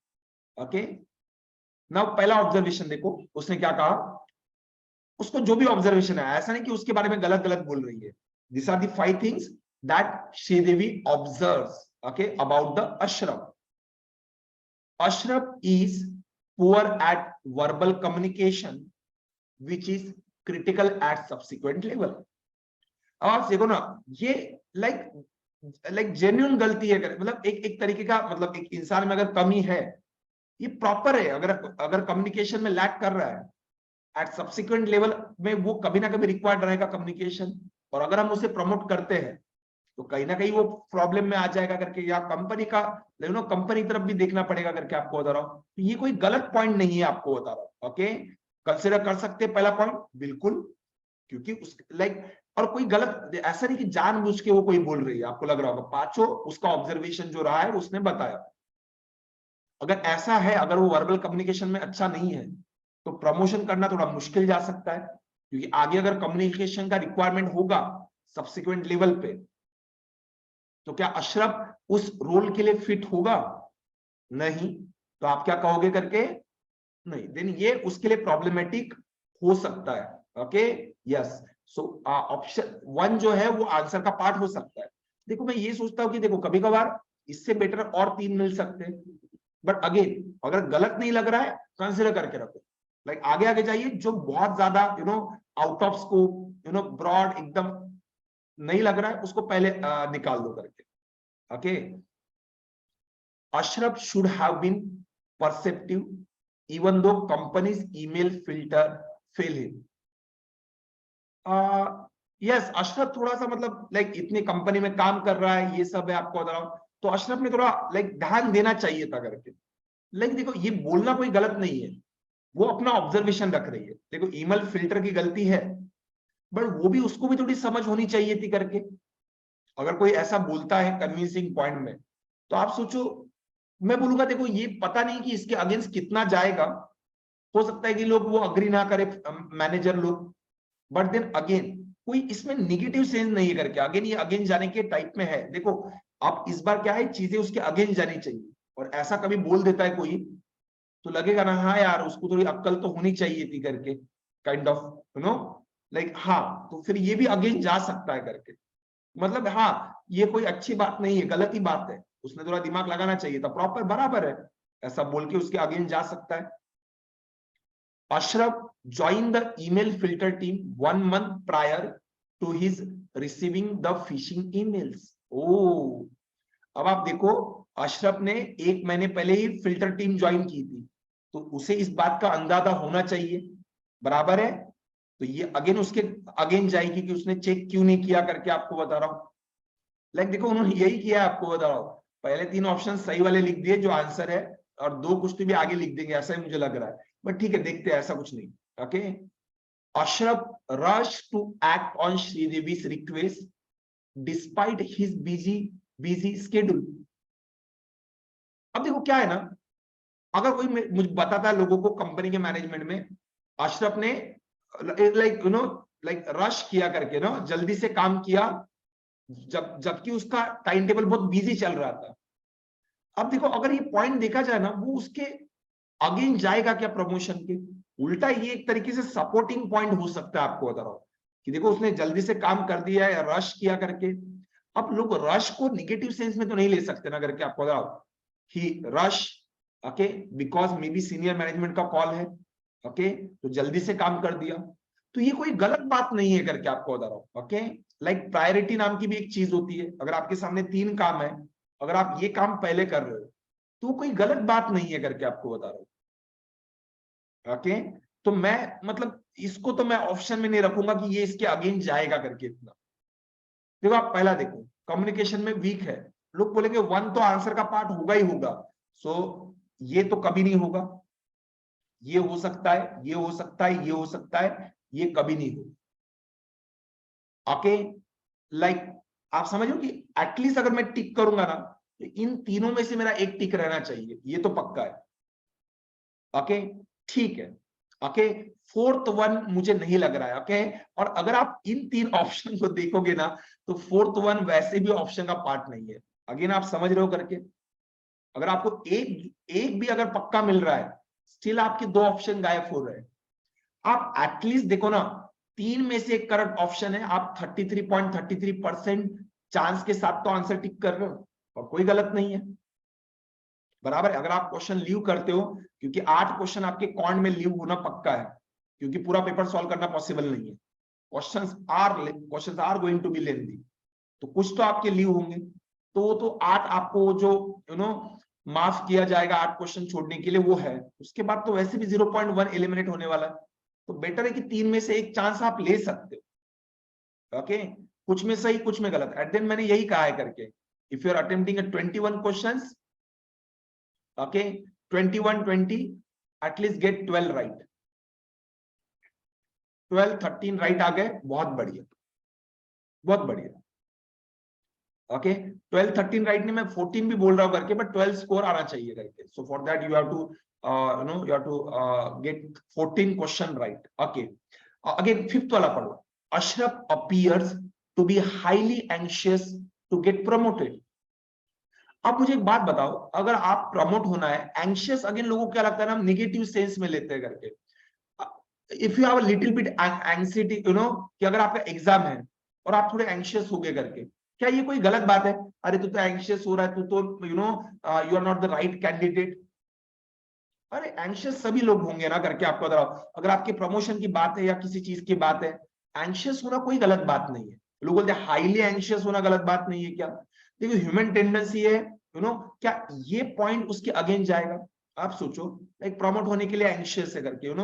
ओके, नाउ पहला ऑब्जर्वेशन देखो उसने क्या कहा, उसको जो भी ऑब्जर्वेशन है, ऐसा नहीं कि उसके बारे में गलत गलत बोल रही है, this are the 5 things that Sridevi observes, okay, about the Ashraf. Ashraf is poor at verbal communication which is critical at subsequent level. अब आप देखो ना, ये लाइक जेन्युइन गलती है, मतलब एक तरीके का, मतलब एक इंसान में अगर कमी है, ये प्रॉपर है, अगर कम्युनिकेशन में लैक कर रहा है एट सब्सिक्वेंट लेवल में, वो कभी ना कभी रिक्वायर्ड रहेगा कम्युनिकेशन, और अगर हम उसे प्रमोट करते हैं तो कहीं ना कहीं वो प्रॉब्लम में आ जाएगा करके, या कंपनी का कंपनी तरफ भी देखना पड़ेगा करके आपको बता रहा हूँ। तो ये कोई गलत पॉइंट नहीं है, आपको बता रहा हूँ। ओके, कंसिडर कर सकते हैं पहला पॉइंट, बिल्कुल, क्योंकि उस और कोई गलत ऐसा नहीं कि जानबूझ के वो कोई बोल रही है, आपको लग रहा होगा, पांचों उसका ऑब्जर्वेशन जो रहा है उसने बताया। अगर ऐसा है, अगर वो वर्बल कम्युनिकेशन में अच्छा नहीं है, तो प्रमोशन करना थोड़ा मुश्किल जा सकता है, क्योंकि आगे अगर कम्युनिकेशन का रिक्वायरमेंट होगा सब्सिक्वेंट लेवल पे, तो क्या अशरफ उस रोल के लिए फिट होगा? नहीं। तो आप क्या कहोगे करके? नहीं, देन ये उसके लिए प्रॉब्लमेटिक हो सकता है। ओके, यस, सो ऑप्शन 1 जो है वो आंसर का पार्ट हो सकता है। देखो, मैं ये सोचता हूं कि देखो, कभी कभार इससे बेटर और 3 मिल सकते हैं, बट अगेन अगर गलत नहीं लग रहा है, कंसिडर करके रखो। लाइक आगे आगे जाइए, जो बहुत ज्यादा आउट ऑफ स्कोप, ब्रॉड एकदम नहीं लग रहा है, उसको पहले निकाल दो करके। Okay, Ashraf should have been perceptive even though company's email filter fail him. Yes, Ashraf थोड़ा सा, मतलब लाइक इतनी कंपनी में काम कर रहा है, ये सब है, आपको बता रहा हूं, तो अशरफ ने थोड़ा लाइक ध्यान देना चाहिए था करके। लाइक देखो, ये बोलना कोई गलत नहीं है, वो अपना ऑब्जर्वेशन रख रही है। देखो, ईमेल फिल्टर की गलती है, बट वो भी, उसको भी थोड़ी समझ होनी चाहिए थी करके। अगर कोई ऐसा बोलता है कन्विंसिंग पॉइंट में, तो आप सोचो, मैं बोलूंगा देखो, ये पता नहीं कि इसके अगेंस्ट कितना जाएगा, हो सकता है कि लोग वो अग्री ना करे, मैनेजर लोग, बट देन अगेन कोई इसमें निगेटिव सेंस नहीं है करके, अगेन ये अगेंस्ट जाने के टाइप में है। देखो, आप इस बार क्या है, चीजें उसके अगेंस्ट जानी चाहिए, और ऐसा कभी बोल देता है कोई, तो लगेगा ना, हाँ यार, उसको थोड़ी अक्ल तो होनी चाहिए थी करके, काइंड ऑफ लाइक, हाँ, तो फिर ये भी अगेंस्ट जा सकता है करके। मतलब हाँ, ये कोई अच्छी बात नहीं है, गलत ही बात है, उसने थोड़ा दिमाग लगाना चाहिए था, प्रॉपर बराबर है, ऐसा बोल के उसके अगेंस्ट जा सकता है। Ashraf joined the email filter team 1 month prior to his receiving the phishing emails. ओ, अब आप देखो, अशरफ ने 1 महीने पहले ही फिल्टर टीम ज्वाइन की थी, तो उसे इस बात का अंदाजा होना चाहिए, बराबर है। तो ये अगेन उसके अगेन जाएगी कि उसने चेक क्यों नहीं किया करके, आपको बता रहा हूं। लाइक देखो, उन्होंने यही किया है, आपको बता रहा हूं, पहले 3 ऑप्शन सही वाले लिख दिए जो आंसर है, और 2 कुछ तो भी आगे लिख देंगे, ऐसा ही मुझे लग रहा है, बट ठीक है, देखते हैं, ऐसा कुछ नहीं। Okay, Ashraf rush to act on श्रीदेवी's request despite his busy schedule. अब देखो क्या है ना, अगर कोई मुझे बताता है लोगों को कंपनी के मैनेजमेंट में, अशरफ ने लाइक रश किया करके ना, जल्दी से काम किया, जबकि उसका टाइम टेबल बहुत बिजी चल रहा था। अब देखो, अगर ये पॉइंट देखा जाए ना, वो उसके अगेंस्ट जाएगा क्या प्रमोशन के? उल्टा ये एक तरीके से सपोर्टिंग पॉइंट हो सकता है, आपको बता रहा हूं कि देखो, उसने जल्दी से काम कर दिया है, रश किया करके। अब लोग रश को निगेटिव सेंस में तो नहीं ले सकते ना करके, आपको बता रहा हूं, he rush, okay, because maybe senior management का कॉल है, ओके, तो जल्दी से काम कर दिया, तो ये कोई गलत बात नहीं है करके, आपको बता रहा हूं। ओके, लाइक प्रायोरिटी नाम की भी एक चीज होती है, अगर आपके सामने 3 काम है, अगर आप ये काम पहले कर रहे हो, तो कोई गलत बात नहीं है करके, आपको बता रहा हूं। ओके, तो मैं, मतलब इसको तो मैं ऑप्शन में नहीं रखूंगा कि ये इसके अगेंस्ट जाएगा करके इतना। देखो, आप पहला देखो, कम्युनिकेशन में वीक है, लोग बोलेंगे 1 तो आंसर का पार्ट होगा ही होगा, सो ये तो कभी नहीं होगा, ये हो सकता है, ये हो सकता है, ये हो सकता है, ये कभी नहीं होगा। ओके, लाइक आप समझ लो कि एटलीस्ट अगर मैं टिक करूंगा ना, तो इन तीनों में से मेरा एक टिक रहना चाहिए, ये तो पक्का है। ओके, ठीक है। ओके, 4th वन मुझे नहीं लग रहा है। ओके, और अगर आप इन 3 ऑप्शन को देखोगे ना, तो 4th वन वैसे भी ऑप्शन का पार्ट नहीं है। अगेन आप समझ रहे हो करके, अगर आपको एक भी अगर पक्का मिल रहा है, स्टिल आपके 2 ऑप्शन गायब हो रहे हैं। आप एटलीस्ट देखो ना, 3 में से एक करेक्ट ऑप्शन है, आप 33.33% चांस के साथ तो आंसर टिक कर रहे हो, और कोई गलत नहीं है। बराबर है। अगर आप क्वेश्चन लीव करते हो, क्योंकि 8 क्वेश्चन आपके कॉन्ड में लीव होना पक्का है, क्योंकि पूरा पेपर सॉल्व करना पॉसिबल नहीं है। Questions are going to be lengthy, तो कुछ तो आपके लीव होंगे, तो 8 आपको जो माफ किया जाएगा 8 क्वेश्चन छोड़ने के लिए, वो है। उसके बाद तो वैसे भी 0.1 एलिमिनेट होने वाला है, तो बेटर है कि 3 में से एक चांस आप ले सकते हो। ओके, कुछ में सही कुछ में गलत, एट देन मैंने यही कहा है करके, if you are attempting 21 questions, okay, 21-20, at least get 12 right. 12-13 right आ गए, बहुत बढ़िया, बहुत बढ़िया। ओके, 12-13 राइट नहीं, मैं 14 भी बोल रहा हूँ करके, बट 12 स्कोर आना चाहिए करके। So for that you have to you have to get 14 question right. Okay, again fifth वाला पढ़ो। Ashraf appears to be highly anxious to get promoted. अब मुझे एक बात बताओ, अगर आप प्रमोट होना है, एंशियस अगेन लोगों को क्या लगता है ना, हम निगेटिव सेंस में लेते हैं करके। If you have a little bit anxiety, कि अगर आपका एग्जाम है और आप थोड़े एंशियस हो गए करके, क्या ये कोई गलत बात है? अरे तू तो एंशियस हो रहा है, तू तो you are not the right candidate. अरे एंशियस सभी लोग होंगे ना करके, आपको बताओ, अगर आपके प्रमोशन की बात है या किसी चीज की बात है, एंशियस होना कोई गलत बात नहीं है। लोग बोलते हैं हाईली एंशियस होना गलत बात नहीं है क्या? देखिए ह्यूमन टेंडेंसी है, क्या ये पॉइंट उसके अगेंस्ट जाएगा? आप सोचो, एक प्रमोट होने के लिए एंशियस है करके,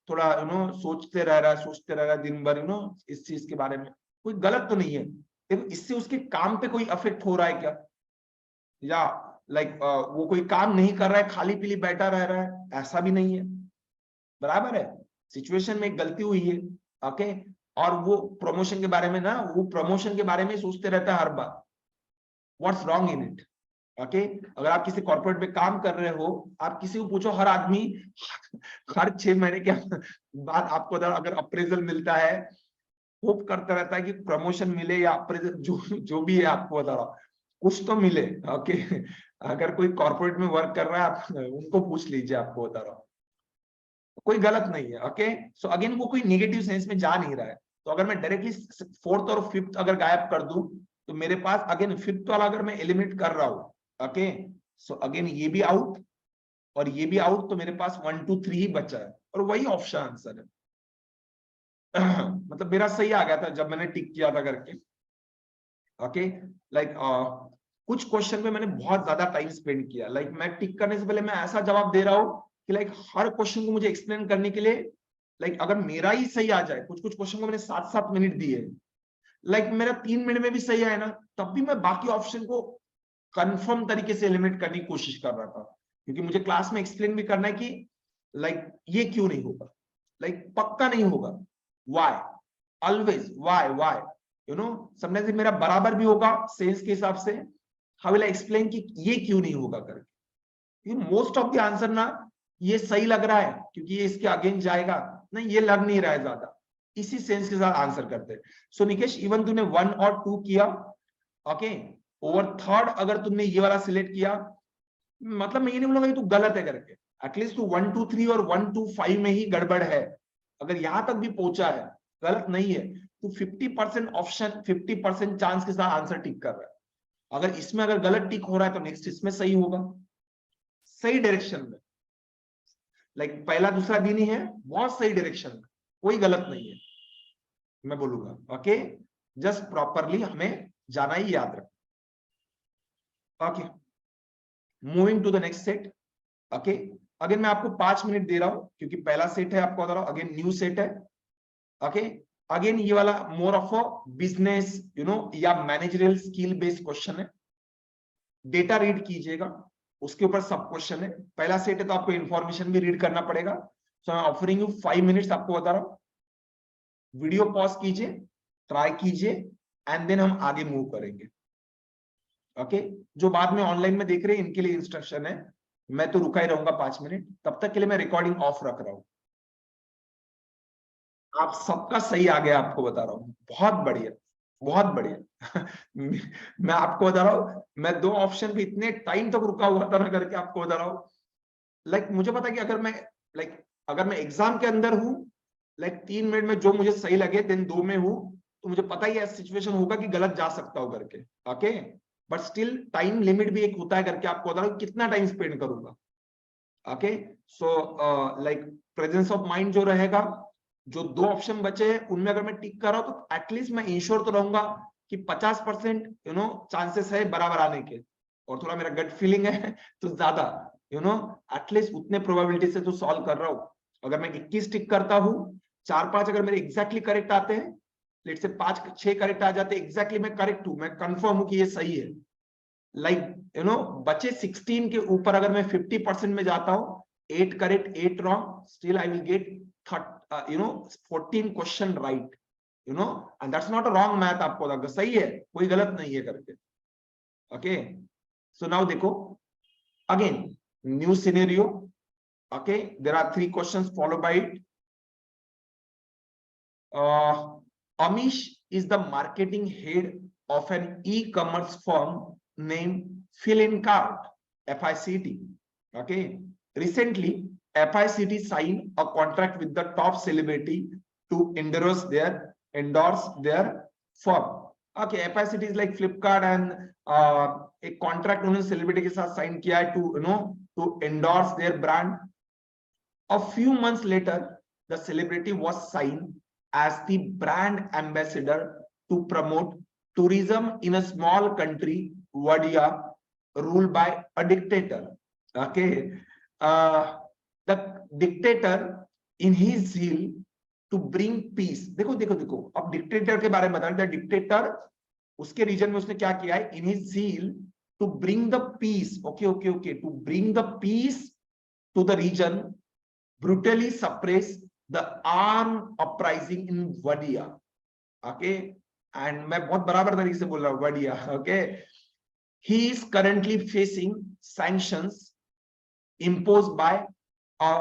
थोड़ा सोचते रह रहा है, सोचते रह रहा है दिन भर, इस चीज के बारे में, कोई गलत तो नहीं है। देखो इससे उसके काम पे कोई अफेक्ट हो रहा है क्या? या वो कोई काम नहीं कर रहा है, खाली पीली बैठा रह रहा है, ऐसा भी नहीं है। बराबर है, सिचुएशन में एक गलती हुई है। ओके, और वो प्रमोशन के बारे में ना, वो प्रमोशन के बारे में सोचते रहता है हर बार, what's wrong in it? Okay, अगर आप किसी कॉर्पोरेट में काम कर रहे हो, आप किसी को पूछो, हर आदमी हर 6 महीने के बाद आपको अगर अप्रेजल मिलता है, होप करता रहता है कि प्रमोशन मिले या अप्रेजल, जो भी है, आपको बता रहा हूं, कुछ तो मिले। ओके, अगर कोई कॉर्पोरेट में वर्क कर रहा है, आप उनको पूछ लीजिए, आपको बता रहा हूँ, कोई गलत नहीं है। ओके, सो अगेन वो कोई नेगेटिव सेंस में जा नहीं रहा है। तो अगर मैं डायरेक्टली फोर्थ और फिफ्थ अगर गायब कर दूं, तो मेरे पास अगेन फिफ्थ वाला अगर मैं एलिमिनेट कर रहा हूं, ओके, सो अगेन ये भी आउट और ये भी आउट, तो मेरे पास 1 2 3 ही बचा है, और वही ऑप्शन आंसर है। मतलब मेरा सही आ गया था जब मैंने टिक किया था करके। ओके, लाइक कुछ क्वेश्चन पे मैंने बहुत ज्यादा टाइम स्पेंड किया, मैं टिक करने से पहले मैं ऐसा जवाब दे रहा हूं कि हर क्वेश्चन को मुझे एक्सप्लेन करने के लिए, अगर मेरा ही सही आ जाए, कुछ कुछ क्वेश्चन को मैंने 7-7 मिनट दिए, मेरा 3 मिनट में भी सही आया ना, तब भी मैं बाकी ऑप्शन को कंफर्म तरीके से एलिमिनेट करने की कोशिश कर रहा था, क्योंकि मुझे क्लास में एक्सप्लेन भी करना है कि ये क्यों नहीं होगा, पक्का नहीं होगा, व्हाई, ऑलवेज व्हाई, समटाइम्स मेरा बराबर भी होगा सेंस के हिसाब से, हाउ विल आई एक्सप्लेन कि ये क्यों नहीं होगा करके। मोस्ट ऑफ द आंसर ना, ये सही लग रहा है क्योंकि ये इसके अगेंस्ट जाएगा, नहीं ये लग नहीं रहा है ज्यादा, इसी सेंस के साथ आंसर करते हैं। सो निकेश, इवन तूने 1 और 2 किया, ओके, ओवर थर्ड अगर तुमने ये वाला सिलेक्ट किया, मतलब मैं ये नहीं बोलूंगा कि तू गलत है करके, एटलीस्ट तू 1 2 3 और 1 2 5 में ही गड़बड़ है, अगर यहां तक भी पहुंचा है, गलत नहीं है। तू 50% ऑप्शन, 50% चांस के साथ आंसर टिक कर रहा है। अगर इसमें अगर गलत टिक हो रहा है, तो नेक्स्ट इसमें सही होगा, सही डायरेक्शन में, पहला दूसरा दिन ही है, बहुत सही डायरेक्शन में, कोई गलत नहीं है, मैं बोलूंगा। ओके, जस्ट प्रॉपरली हमें जाना ही याद रख। Okay, moving to the next set. Okay, again मैं आपको 5 मिनट दे रहा हूं, क्योंकि पहला सेट है, आपको बता रहा हूं, अगेन न्यू सेट है। ओके, अगेन ये वाला मोर ऑफ अ बिजनेस या मैनेजरियल स्किल बेस्ड क्वेश्चन है। डेटा रीड कीजिएगा, उसके ऊपर सब क्वेश्चन है। पहला सेट है तो आपको इंफॉर्मेशन भी रीड करना पड़ेगा। So I am offering you 5 minutes, आपको बता रहा हूं, वीडियो पॉज कीजिए, ट्राई कीजिए, एंड देन हम आगे मूव करेंगे। ओके, जो बाद में ऑनलाइन में देख रहे हैं, इनके लिए इंस्ट्रक्शन है, मैं तो रुका ही रहूंगा 5 मिनट, तब तक के लिए मैं रिकॉर्डिंग ऑफ रख रहा हूं। आप सबका सही आ गया, आपको बता रहा हूं, बहुत बढ़िया, बहुत बढ़िया। मैं आपको बता रहा हूं, मैं 2 ऑप्शन पे इतने टाइम तक रुका हुआ था ना करके, आपको बता रहा हूं, मुझे पता है कि अगर मैं एग्जाम के अंदर हूं, 3 मिनट में जो मुझे सही लगे, देन 2 में हूं, तो मुझे पता ही है सिचुएशन होगा कि गलत जा सकता हूं करके। Okay, but still time limit भी एक होता है करके आपको बता रहा हूँ, कितना टाइम स्पेंड करूंगा। Okay, so like presence of mind जो रहेगा, जो दो ऑप्शन बचे हैं उनमें अगर मैं टिक कर रहा हूं तो एटलीस्ट मैं इंश्योर तो रहूंगा कि 50% चांसेस है बराबर आने के, और थोड़ा मेरा गट फीलिंग है तो ज्यादा एटलीस्ट उतने प्रोबेबिलिटी से तो सॉल्व कर रहा हूं। अगर मैं 21 टिक करता हूं, 4-5 अगर मेरे एग्जैक्टली करेक्ट आते हैं, लेट से 5-6 करेक्ट आ जाते हैं, एग्जैक्टली मैं करेक्ट हूं, मैं कंफर्म हूं कि ये सही है, लाइक बचे 16 के ऊपर अगर मैं 50% में जाता हूं, 8 correct 8 wrong, still I will get 14 question right, and that's not a wrong math, आपको लगा सही है, कोई गलत नहीं है करके। ओके, सो नाउ देखो again new scenario. Okay, there are 3 questions follow by it. Amish is the marketing head of an e-commerce firm named Fill-In-Cart, FICT. Okay, recently FICT signed a contract with the top celebrity to endorse their firm. Okay, FICT is like Flipkart and एक contract उन्होंने celebrity के साथ sign किया है to endorse their brand. A few months later, the celebrity was signed as the brand ambassador to promote tourism in a small country, Wadia, ruled by a dictator. Okay, the dictator, in his zeal to bring peace, देखो देखो देखो, अब dictator के बारे में बता रहे हैं। डिक्टेटर उसके रीजन में उसने क्या किया है, in his zeal to bring the peace, okay, to bring the peace to the region, brutally suppress the armed uprising in Wadia. Okay, and मैं बहुत बराबर तरीके से बोल रहा हूँ Wadia. Okay, he is currently facing sanctions imposed by a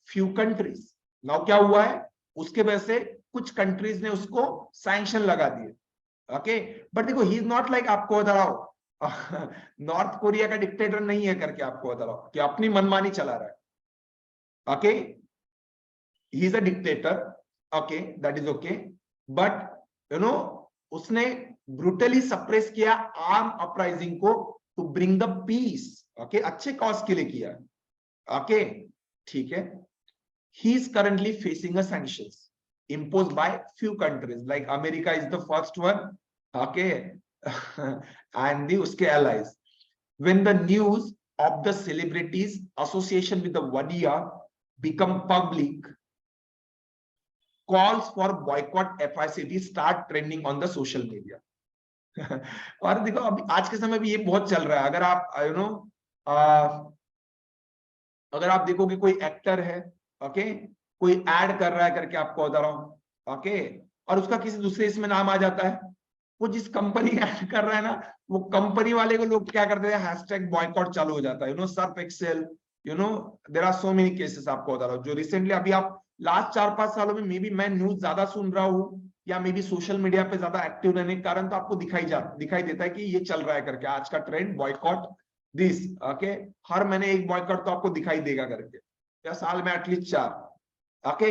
few countries. Now क्या हुआ है, उसके वजह से कुछ कंट्रीज ने उसको सैंक्शन लगा दिए। ओके, बट देखो ही इज नॉट लाइक, आपको बता रहा हूं नॉर्थ कोरिया का डिक्टेटर नहीं है करके, आपको बता रहा हूं कि अपनी मनमानी चला रहा है। Okay, he is a dictator, okay, that is okay, but उसने ब्रूटली सप्रेस किया आर्म अपराइजिंग को to bring the peace. Okay, अच्छे कॉज के लिए किया। ओके, ठीक है। he is currently facing a sanctions imposed by few countries like America is the first one, okay, and the uske allies. When the news of the celebrities association with the Wadia become public, calls for boycott FICT start trending on the social media. और देखो अभी आज के समय भी ये बहुत चल रहा है। अगर आप अगर आप देखोगे कोई एक्टर है, ओके, कोई ऐड कर रहा है करके, आपको बता रहा हूं, ओके, और उसका किसी दूसरे इसमें नाम आ जाता है, वो जिस कंपनी ऐड कर रहा है ना, वो कंपनी वाले को लोग क्या करते हैं, हैशटैग बॉयकॉट चालू हो जाता है। Surf Excel, there are so many cases, आपको बता रहा हूँ जो रिसेंटली अभी आप लास्ट 4-5 सालों में मे बी मैं न्यूज ज्यादा सुन रहा हूँ, या मे बी सोशल मीडिया पे ज्यादा एक्टिव रहने के कारण तो आपको दिखाई देता है कि ये चल रहा है करके, आज का ट्रेंड बॉयकॉट दिस। ओके, हर महीने एक बॉयकॉट तो आपको दिखाई देगा करके, या साल में एटलीस्ट 4। ओके,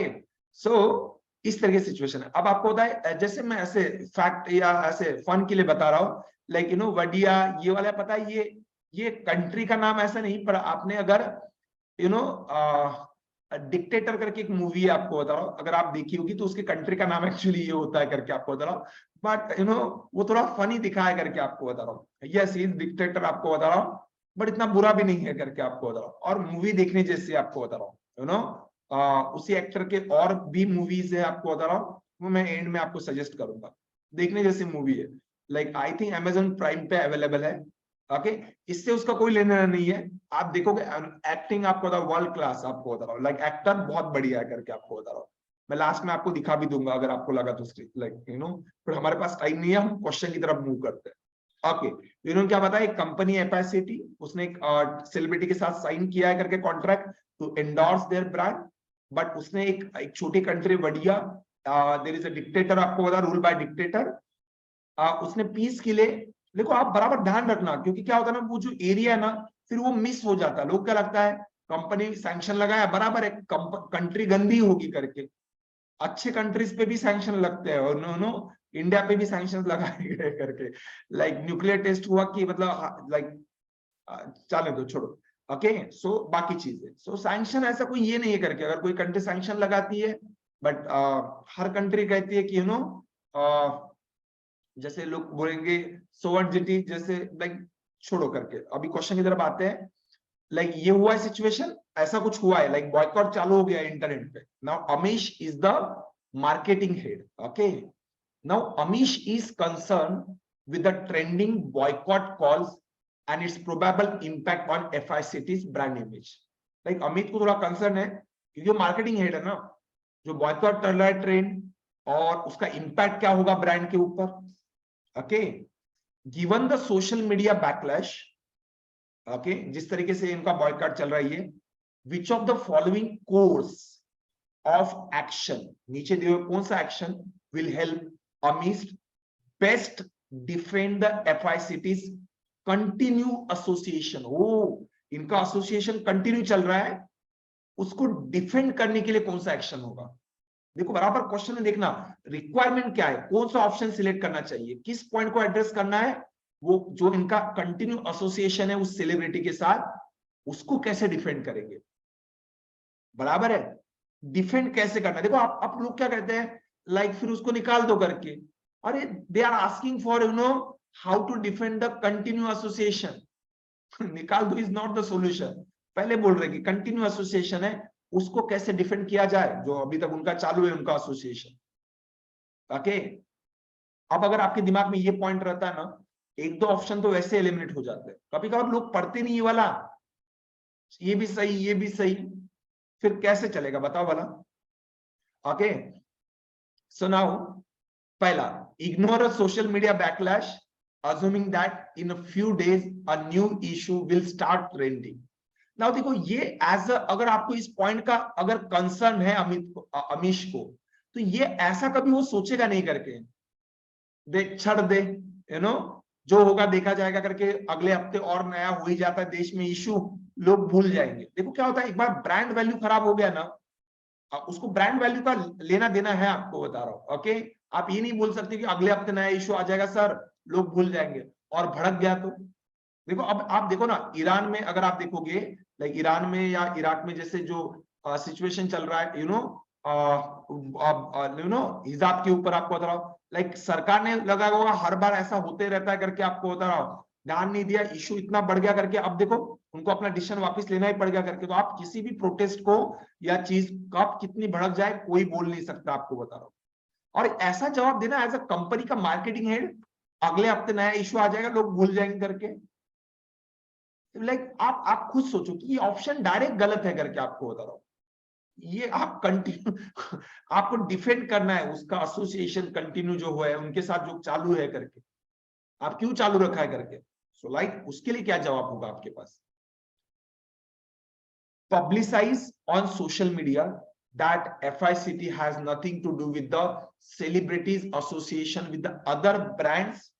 सो इस तरह की सिचुएशन है। अब आपको बताए, जैसे मैं ऐसे फैक्ट या ऐसे फन के लिए बता रहा हूँ, लाइक वडिया ये वाला, पता है ये कंट्री का नाम ऐसा नहीं, पर आपने अगर डिक्टेटर करके एक मूवी है, आपको बता रहा हूँ, अगर आप देखी होगी तो उसके कंट्री का नाम एक्चुअली ये होता है करके, आपको बता रहा हूँ। बट वो थोड़ा फनी दिखा है करके, आपको बता रहा हूँ। यस, ही इज डिक्टेटर, आपको बता रहा हूँ, बट इतना बुरा भी नहीं है करके, आपको बता रहा हूँ। और मूवी देखने जैसी, आपको बता रहा हूँ, उसी एक्टर के और भी मूवीज है, आपको बता रहा हूँ, वो मैं एंड में आपको सजेस्ट करूंगा, देखने जैसी मूवी है। Like I think Amazon prime पे अवेलेबल है। ओके, इससे उसका कोई लेना देना नहीं है। आप देखोगे एक्टिंग, आपको बता वर्ल्ड क्लास, आपको बता रहा हूँ, लाइक एक्टर बहुत बढ़िया है करके, आपको बता रहा हूँ। मैं लास्ट में आपको दिखा भी दूंगा अगर आपको लगा तो, लाइक पर हमारे पास टाइम नहीं है, हम क्वेश्चन की तरफ मूव करते हैं। ओके, इन्होंने क्या बताया, एक कंपनी एफआईसीटी, उसने एक सेलिब्रिटी के साथ साइन किया है करके contract to endorse their brand, but उसने एक छोटी कंट्री वडिया, देयर इज अ डिक्टेटर, आपको बता, रूल बाय डिक्टेटर, उसने पीस के लिए, देखो आप बराबर ध्यान रखना, क्योंकि क्या होता है ना, वो जो एरिया है ना, फिर वो मिस हो जाता है। लोग क्या लगता है, कंपनी सैंक्शन लगाया बराबर है, कंट्री गंदी होगी करके, अच्छे कंट्रीज पे भी सैंक्शन लगते हैं, और नो इंडिया पे भी सैंक्शन लगाए गए करके, लाइक न्यूक्लियर टेस्ट हुआ कि मतलब लाइक चले तो छोड़ो। ओके, सो बाकी चीजें, सो सैंक्शन ऐसा कोई ये नहीं है करके, अगर कोई कंट्री सैंक्शन लगाती है, बट हर कंट्री कहती है कि जैसे लोग बोलेंगे सोवर्निटी, जैसे लाइक छोड़ो करके, अभी क्वेश्चन की तरफ आते हैं। लाइक ये हुआ है सिचुएशन, ऐसा कुछ हुआ है, लाइक बॉयकॉट चालू हो गया इंटरनेट पे। Now Amish is the marketing head, okay. Now Amish is concern with the trending boycott calls and its probable impact on FICT's brand image. Like Amit को थोड़ा कंसर्न है क्योंकि मार्केटिंग हेड है ना, जो बॉयकॉट कर रहा है ट्रेंड, और उसका इम्पैक्ट क्या होगा ब्रांड के ऊपर। Okay, given the social media backlash, okay, जिस तरीके से इनका बॉयकॉट चल रहा है, which of the following course of action, नीचे दिए हुए कौन सा action will help Amish best defend the FICT's continue association. ओ, इनका एसोसिएशन कंटिन्यू चल रहा है, उसको डिफेंड करने के लिए कौन सा एक्शन होगा। देखो बराबर क्वेश्चन में देखना, रिक्वायरमेंट क्या है, कौन सा ऑप्शन सिलेक्ट करना चाहिए, किस पॉइंट को एड्रेस करना है, वो जो इनका कंटिन्यू एसोसिएशन है उस सेलिब्रिटी के साथ, उसको कैसे डिफेंड करेंगे। बराबर है, डिफेंड कैसे करना। देखो आप लोग क्या कहते हैं, लाइक फिर उसको निकाल दो करके, अरे they are asking for how to defend the continue association. निकाल दो इज नॉट द सॉल्यूशन, पहले बोल रहे कि कंटिन्यू एसोसिएशन है, उसको कैसे डिफेंड किया जाए, जो अभी तक उनका चालू है उनका एसोसिएशन। ओके, अब अगर आपके दिमाग में ये पॉइंट रहता है ना, एक दो ऑप्शन तो वैसे एलिमिनेट हो जाते हैं। कभी कभार लोग पढ़ते नहीं वाला, ये भी सही ये भी सही, फिर कैसे चलेगा बताओ वाला। ओके, सो नाउ पहला, ignore a social media backlash assuming that in a few days a new issue will start trending. Now देखो ये एज अगर आपको इस पॉइंट का अगर कंसर्न है अमीश को, तो ये ऐसा कभी वो सोचेगा नहीं करके दे छड़ दे, जो होगा देखा जाएगा करके, अगले हफ्ते और नया हो ही जाता है देश में इशू, लोग भूल जाएंगे। देखो क्या होता है, एक बार ब्रांड वैल्यू खराब हो गया ना, उसको ब्रांड वैल्यू का लेना देना है, आपको बता रहा हूं। ओके, आप ये नहीं बोल सकते कि अगले हफ्ते नया इशू आ जाएगा सर, लोग भूल जाएंगे, और भड़क गया तो। देखो अब आप देखो ना, ईरान में अगर आप देखोगे, लाइक ईरान में या इराक में जैसे जो सिचुएशन चल रहा है, हिजाब के ऊपर आपको बता रहा हूँ, लाइक सरकार ने लगा होगा हर बार ऐसा होते रहता है करके, आपको बता रहा हूँ, ध्यान नहीं दिया, इशू इतना बढ़ गया करके, अब देखो उनको अपना डिसीजन वापस लेना ही पड़ गया करके। तो आप किसी भी प्रोटेस्ट को या चीज कब कितनी भड़क जाए कोई बोल नहीं सकता, आपको बता रहा हूँ। और ऐसा जवाब देना एज अ कंपनी का मार्केटिंग हेड, अगले हफ्ते नया इशू आ जाएगा लोग भूल जाएंगे करके, लाइक आप खुद सोचो कि ये ऑप्शन डायरेक्ट गलत है करके, आपको बता रहा हूँ। ये आप कंटिन्यू आपको डिफेंड करना है उसका एसोसिएशन कंटिन्यू जो हुआ है उनके साथ जो चालू है करके, आप क्यों चालू रखा है करके। सो लाइक उसके लिए क्या जवाब होगा आपके पास, publicize on social media that FICT has nothing to do with the celebrities association with the other brands,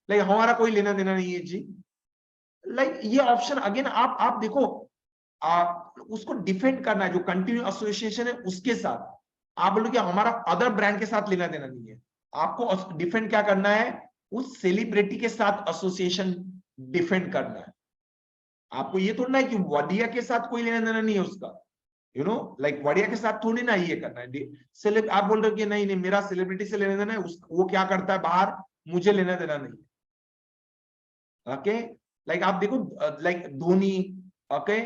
like हमारा कोई लेना देना नहीं है जी। लाइक ये ऑप्शन अगेन आप देखो, उसको डिफेंड करना है जो कंटिन्यू एसोसिएशन है उसके साथ, आप बोलो कि हमारा अदर ब्रांड के साथ लेना देना नहीं है, आपको डिफेंड क्या करना है, उस सेलिब्रिटी के साथ एसोसिएशन डिफेंड करना है। आपको ये थोड़ा है कि वडिया के साथ कोई लेना देना नहीं है उसका, लाइक वडिया के साथ थोड़ी ना ये करना है। आप बोल रहे हो कि नहीं नहीं मेरा सेलिब्रिटी से लेना देना है, वो क्या करता है बाहर, मुझे लेना देना नहीं। ओके, लाइक आप देखो, लाइक धोनी, ओके,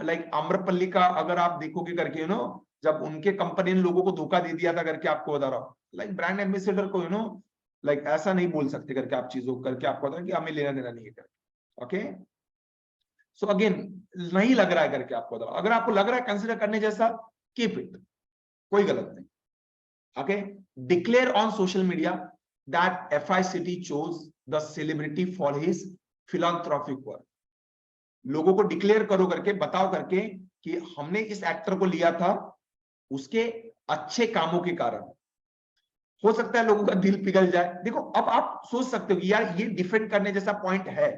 लाइक आम्रपल्ली का अगर आप देखोगे करके, जब उनके कंपनी ने लोगों को धोखा दे दिया था करके, आपको बता रहा हूँ, लाइक ब्रांड एम्बेसडर को लाइक ऐसा नहीं बोल सकते करके, आप चीजों करके आपको बता कि हमें लेना देना नहीं है करके। ओके, सो अगेन नहीं लग रहा है करके आपको बताओ, अगर आपको लग रहा है कंसिडर करने जैसा, कीप इट, कोई गलत नहीं। Okay, declare on social media that FICT chose the celebrity for his philanthropic work. लोगों को डिक्लेयर करो करके, बताओ करके कि हमने इस एक्टर को लिया था उसके अच्छे कामों के कारण। हो सकता है लोगों का दिल पिघल जाए। देखो अब आप सोच सकते हो कि यार ये डिफेंड करने जैसा पॉइंट है,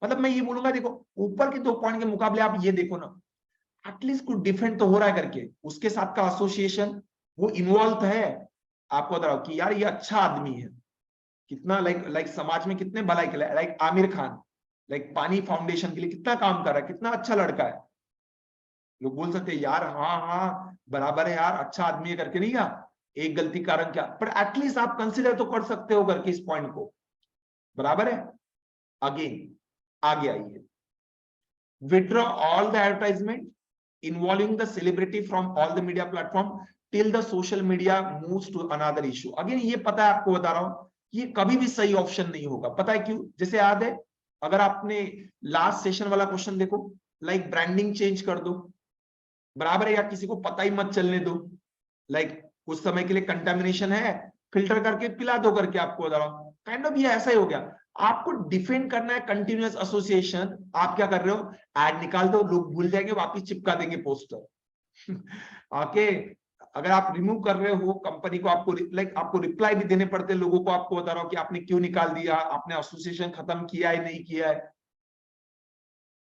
मतलब मैं ये बोलूंगा, देखो ऊपर के 2 पॉइंट के मुकाबले आप ये देखो ना, एटलीस्ट कुछ डिफेंड तो हो रहा है करके, उसके साथ का एसोसिएशन, वो इन्वॉल्व है, आपको बता रहा हूं कि यार ये अच्छा आदमी है, कितना लाइक समाज में कितने भलाई के लिए, लाइक आमिर खान, लाइक पानी फाउंडेशन के लिए कितना काम कर रहा है, कितना अच्छा लड़का है। लोग बोल सकते हैं यार हाँ हाँ बराबर है यार, अच्छा आदमी है करके नहीं, यार एक गलती कारण क्या, पर एटलीस्ट आप कंसिडर तो कर सकते हो करके इस पॉइंट को, बराबर है। अगेन आगे आइए, withdraw all the advertisement involving the celebrity from all the media platform till the social media moves to another issue। Again ये पता है, आपको बता रहा हूं, ये कभी भी सही ऑप्शन नहीं होगा, पता है क्यों? जैसे याद है, अगर आपने लास्ट सेशन वाला क्वेश्चन देखो, लाइक ब्रांडिंग चेंज कर दो, बराबर है, या किसी को पता ही मत चलने दो, लाइक कुछ समय के लिए कंटामिनेशन है, फिल्टर करके पिला दो करके, आपको बता रहा हूं काइंड ऑफ ये ऐसा ही हो गया। आपको डिफेंड करना है कंटिन्यूअस एसोसिएशन, आप क्या कर रहे हो, एड निकाल दो, लोग भूल जाएंगे, वापस चिपका देंगे पोस्टर ओके। अगर आप रिमूव कर रहे हो कंपनी को, आपको लाइक आपको रिप्लाई भी देने पड़ते हैं लोगों को, आपको बता रहा हूं कि आपने क्यों निकाल दिया, आपने एसोसिएशन खत्म किया है नहीं किया है,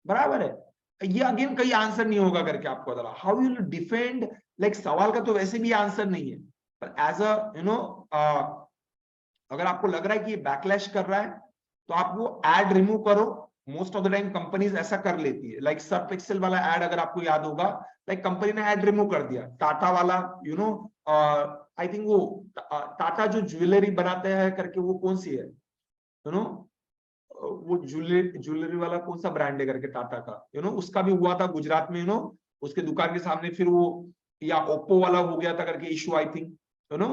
बराबर है। ये अगेन कहीं आंसर नहीं होगा करके, आपको बता रहा हाउ यू डिफेंड, लाइक सवाल का तो वैसे भी आंसर नहीं है, पर एज अ यू नो अगर आपको लग रहा है कि ये बैकलैश कर रहा है, तो आप वो एड रिमूव करो। Most of the time companies ऐसा कर लेती है, लाइक सर्फ एक्सेल वाला एड अगर आपको याद होगा, लाइक कंपनी ने एड रिमूव कर दिया, टाटा वाला, यू नो आई थिंक वो टाटा जो ज्वेलरी बनाते हैं करके, वो कौन सी है, यू नो वो ज्वेलरी वाला कौन सा ब्रांड है करके टाटा का, यू नो उसका भी हुआ था गुजरात में, यू नो उसके दुकान के सामने, फिर वो या ओप्पो वाला हो गया था करके issue I think, you know,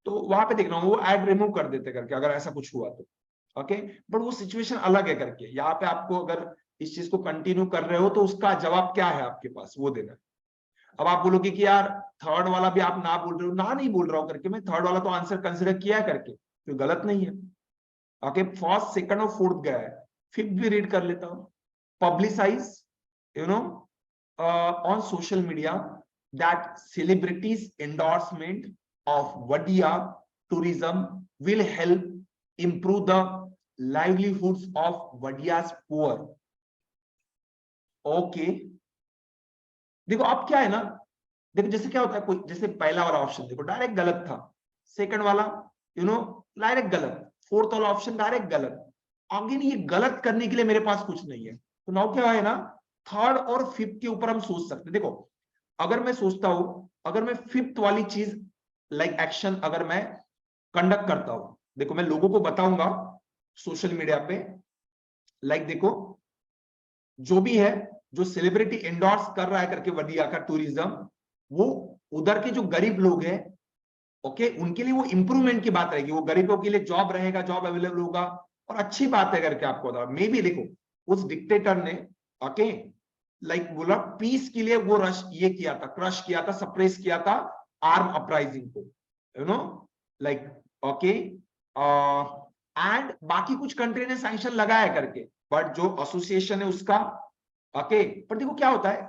तो वहां पे देखना वो एड रिमूव कर देते करके अगर ऐसा कुछ हुआ तो, ओके। बट वो सिचुएशन अलग है करके, यहाँ पे आपको अगर इस चीज को कंटिन्यू कर रहे हो तो उसका जवाब क्या है आपके पास, वो देना। अब आप बोलोगे कि यार थर्ड वाला भी आप ना बोल रहे हो, ना नहीं बोल रहा हूं करके, मैं थर्ड वाला तो आंसर कंसिडर किया है करके, तो गलत नहीं है। ओके, फर्स्ट सेकंड और फोर्थ गया है, फिफ्थ भी रीड कर लेता हूं। Publicise, you know, on social media that celebrities endorsement of Wadia tourism will help improve the livelihoods of Wadia's poor। Okay, देखो अब क्या है ना, देखो जैसे क्या होता है, कोई जैसे पहला वाला ऑप्शन देखो डायरेक्ट गलत था, सेकंड वाला यू नो डायरेक्ट गलत, फोर्थ वाला ऑप्शन डायरेक्ट गलत। अगेन ये गलत करने के लिए मेरे पास कुछ नहीं है, तो नाउ क्या है ना, थर्ड और फिफ्थ के ऊपर हम सोच सकते हैं। देखो अगर मैं सोचता हूं, अगर मैं फिफ्थ वाली चीज लाइक एक्शन अगर मैं कंडक्ट करता हूं, देखो मैं लोगों को बताऊंगा सोशल मीडिया पे, लाइक देखो जो भी है, जो सेलिब्रिटी एंडोर्स कर रहा है करके वडिया का टूरिज्म, वो उधर के जो गरीब लोग हैं, ओके, उनके लिए वो इंप्रूवमेंट की बात रहेगी, वो गरीबों के लिए जॉब रहेगा, जॉब अवेलेबल होगा, और अच्छी बात है करके आपको बता। मे बी देखो उस डिक्टेटर ने ओके लाइक बोला पीस के लिए वो रश ये किया था, क्रश किया था, सप्रेस किया था आर्म अपराइजिंग को, you know like okay, and बाकी कुछ कंट्री ने सैंक्शन लगाया करके, बट जो एसोसिएशन है उसका ओके। पर देखो क्या होता है,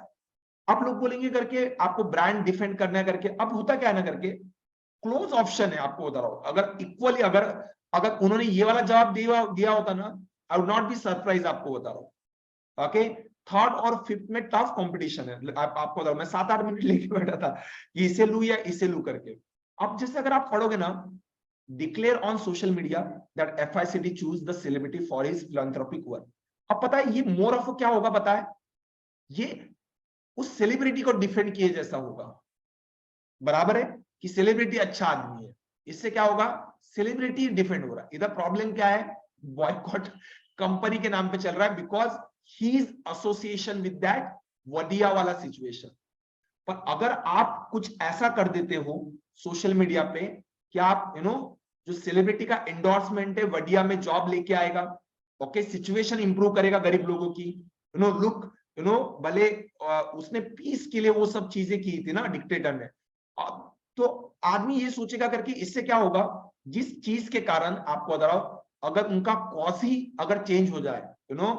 आप लोग बोलेंगे करके आपको ब्रांड डिफेंड करना है करके, अब होता क्या है ना करके, क्लोज ऑप्शन है, आपको बता रहा हूं, अगर इक्वली अगर अगर उन्होंने ये वाला जवाब दिया होता ना, I would not be surprise, आपको बता रहा हूं ओके। थर्ड और फिफ्थ में टफ कंपटीशन है, आपको बता रहा हूं, मैं 7-8 मिनट लेके बैठा था कि इसे लू या इसे लू करके। अब जैसे अगर आप पढ़ोगे ना, declare on social media that FICT choose the celebrity for his philanthropic work. अब पता है ये मोर ऑफ क्या होगा, पता है, ये उस सेलिब्रिटी को डिफेंड किए जैसा होगा, बराबर है, कि सेलिब्रिटी अच्छा आदमी है, इससे क्या होगा, सेलिब्रिटी डिफेंड हो रहा है। इधर प्रॉब्लम क्या है, बॉयकॉट कंपनी के नाम पे चल रहा है, because he is association with that Wadia वाला सिचुएशन। पर अगर आप कुछ ऐसा कर देते हो सोशल मीडिया पे कि आप यू नो जो सेलिब्रिटी का एंडोर्समेंट है वडिया में जॉब लेके आएगा, ओके, सिचुएशन इंप्रूव करेगा गरीब लोगों की, you know look, you know भले उसने पीस के लिए वो सब चीजें की थी ना डिक्टेटर ने, तो आदमी ये सोचेगा करके, इससे क्या होगा, जिस चीज के कारण आपको बता रहा हूं, अगर उनका कॉज ही अगर चेंज हो जाए, यू नो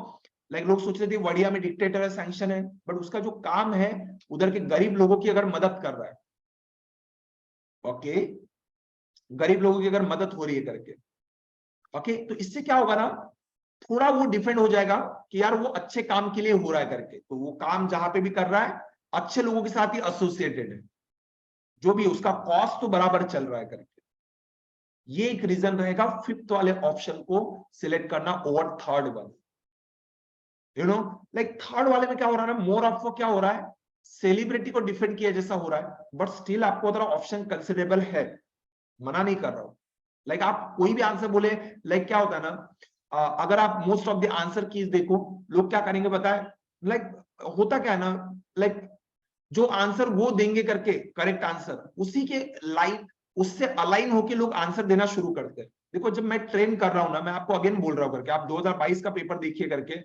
लाइक लोग सोच रहे थे वडिया में डिक्टेटर है, सैंक्शन है, बट उसका जो काम है उधर के गरीब लोगों की अगर मदद कर रहा है, ओके, गरीब लोगों की अगर मदद हो रही है करके, ओके, तो इससे क्या होगा ना, थोड़ा वो डिफेंड हो जाएगा कि यार वो अच्छे काम के लिए हो रहा है करके, तो वो काम जहां पे भी कर रहा है अच्छे लोगों के साथ ही एसोसिएटेड है, जो भी उसका कॉस्ट तो बराबर चल रहा है करके। ये एक रीजन रहेगा फिफ्थ वाले ऑप्शन को सिलेक्ट करना over third one. Like third वाले में क्या हो रहा है, मोर ऑफ क्या हो रहा है, सेलिब्रिटी को डिफेंड किया जैसा हो रहा है, बट स्टिल आपको उधर ऑप्शन कंसिडरेबल है, मना नहीं कर रहा हूं। लाइक आप कोई भी आंसर बोले, लाइक क्या होता है ना, अगर आप most of the answer keys देखो, लोग क्या करेंगे बताए, लाइक होता क्या है ना, लाइक जो आंसर वो देंगे करके करेक्ट आंसर, उसी के लाइन उससे अलाइन होके लोग आंसर देना शुरू करते हैं। देखो जब मैं ट्रेन कर रहा हूं ना, मैं आपको अगेन बोल रहा हूं करके, आप 2022 का पेपर देखिए करके,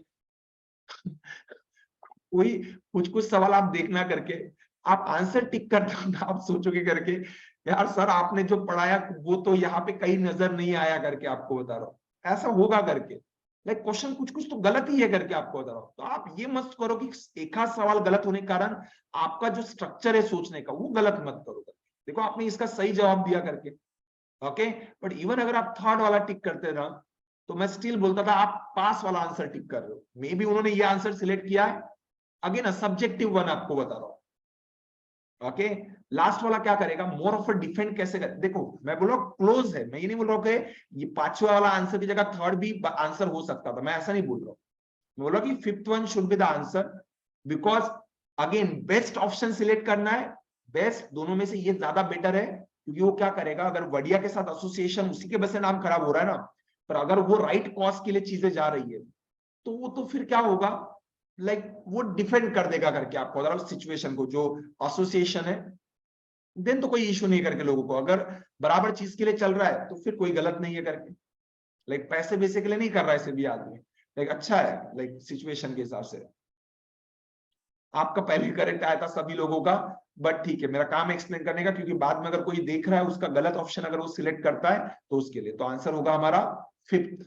कोई कुछ कुछ सवाल आप देखना करके, आप आंसर टिक करते हो ना, आप सोचोगे करके यार सर आपने जो पढ़ाया वो तो यहाँ पे कहीं नजर नहीं आया करके, आपको बता रहा हूँ ऐसा होगा करके। लाइक क्वेश्चन कुछ कुछ तो गलत ही है करके आपको बता रहा हूँ। तो आप ये मत करो कि एक आध सवाल गलत होने के कारण आपका जो स्ट्रक्चर है सोचने का वो गलत मत करो करके। देखो आपने इसका सही जवाब दिया करके, ओके, बट इवन अगर आप थर्ड वाला टिक करते ना, तो मैं स्टिल बोलता था आप पास वाला आंसर टिक कर रहे हो। मे बी उन्होंने ये आंसर सिलेक्ट किया है, अगेन सब्जेक्टिव वन आपको बता रहा हूं, ओके। लास्ट वाला क्या करेगा, मोर ऑफ अ डिफेंड कैसे कर, देखो मैं बोल रहा हूं क्लोज है, मैं ये नहीं बोल रहा हूं कि ये पांचवा वाला आंसर की जगह थर्ड भी आंसर हो सकता था, मैं ऐसा नहीं बोल रहा हूं। मैं बोल रहा हूं कि fifth one should be the answer, because again best option select करना है, बेस्ट दोनों में से ये ज्यादा बेटर है, क्योंकि वो क्या करेगा, अगर वडिया के साथ एसोसिएशन उसी के वजह से नाम खराब हो रहा है ना, पर अगर वो राइट कॉज के लिए चीजें जा रही है तो वो तो फिर क्या होगा, लाइक वो डिफेंड कर देगा करके आपको अगर सिचुएशन को, जो एसोसिएशन है, देन तो कोई इशू नहीं करके लोगों को, अगर बराबर चीज के लिए चल रहा है तो फिर कोई गलत नहीं है करके। लाइक पैसे वैसे के लिए नहीं कर रहा है सिर्फ भी आदमी, लाइक अच्छा है, लाइक सिचुएशन के हिसाब से। आपका पहले करेक्ट आया था सभी लोगों का, बट ठीक है, मेरा काम एक्सप्लेन करने का, क्योंकि बाद में अगर कोई देख रहा है उसका गलत ऑप्शन अगर वो सिलेक्ट करता है तो उसके लिए तो आंसर होगा हमारा फिफ्थ।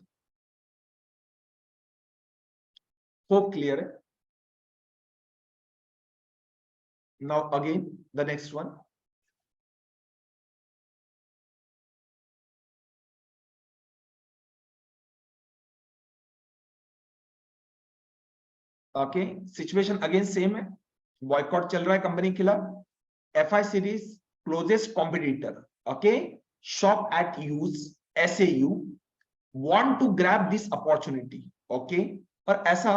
होप क्लियर है। Now again the next one, okay, situation again same है, बॉयकॉट चल रहा है कंपनी के खिलाफ, FI series closest competitor, okay, shop at use SAU want to grab this opportunity, okay. और ऐसा,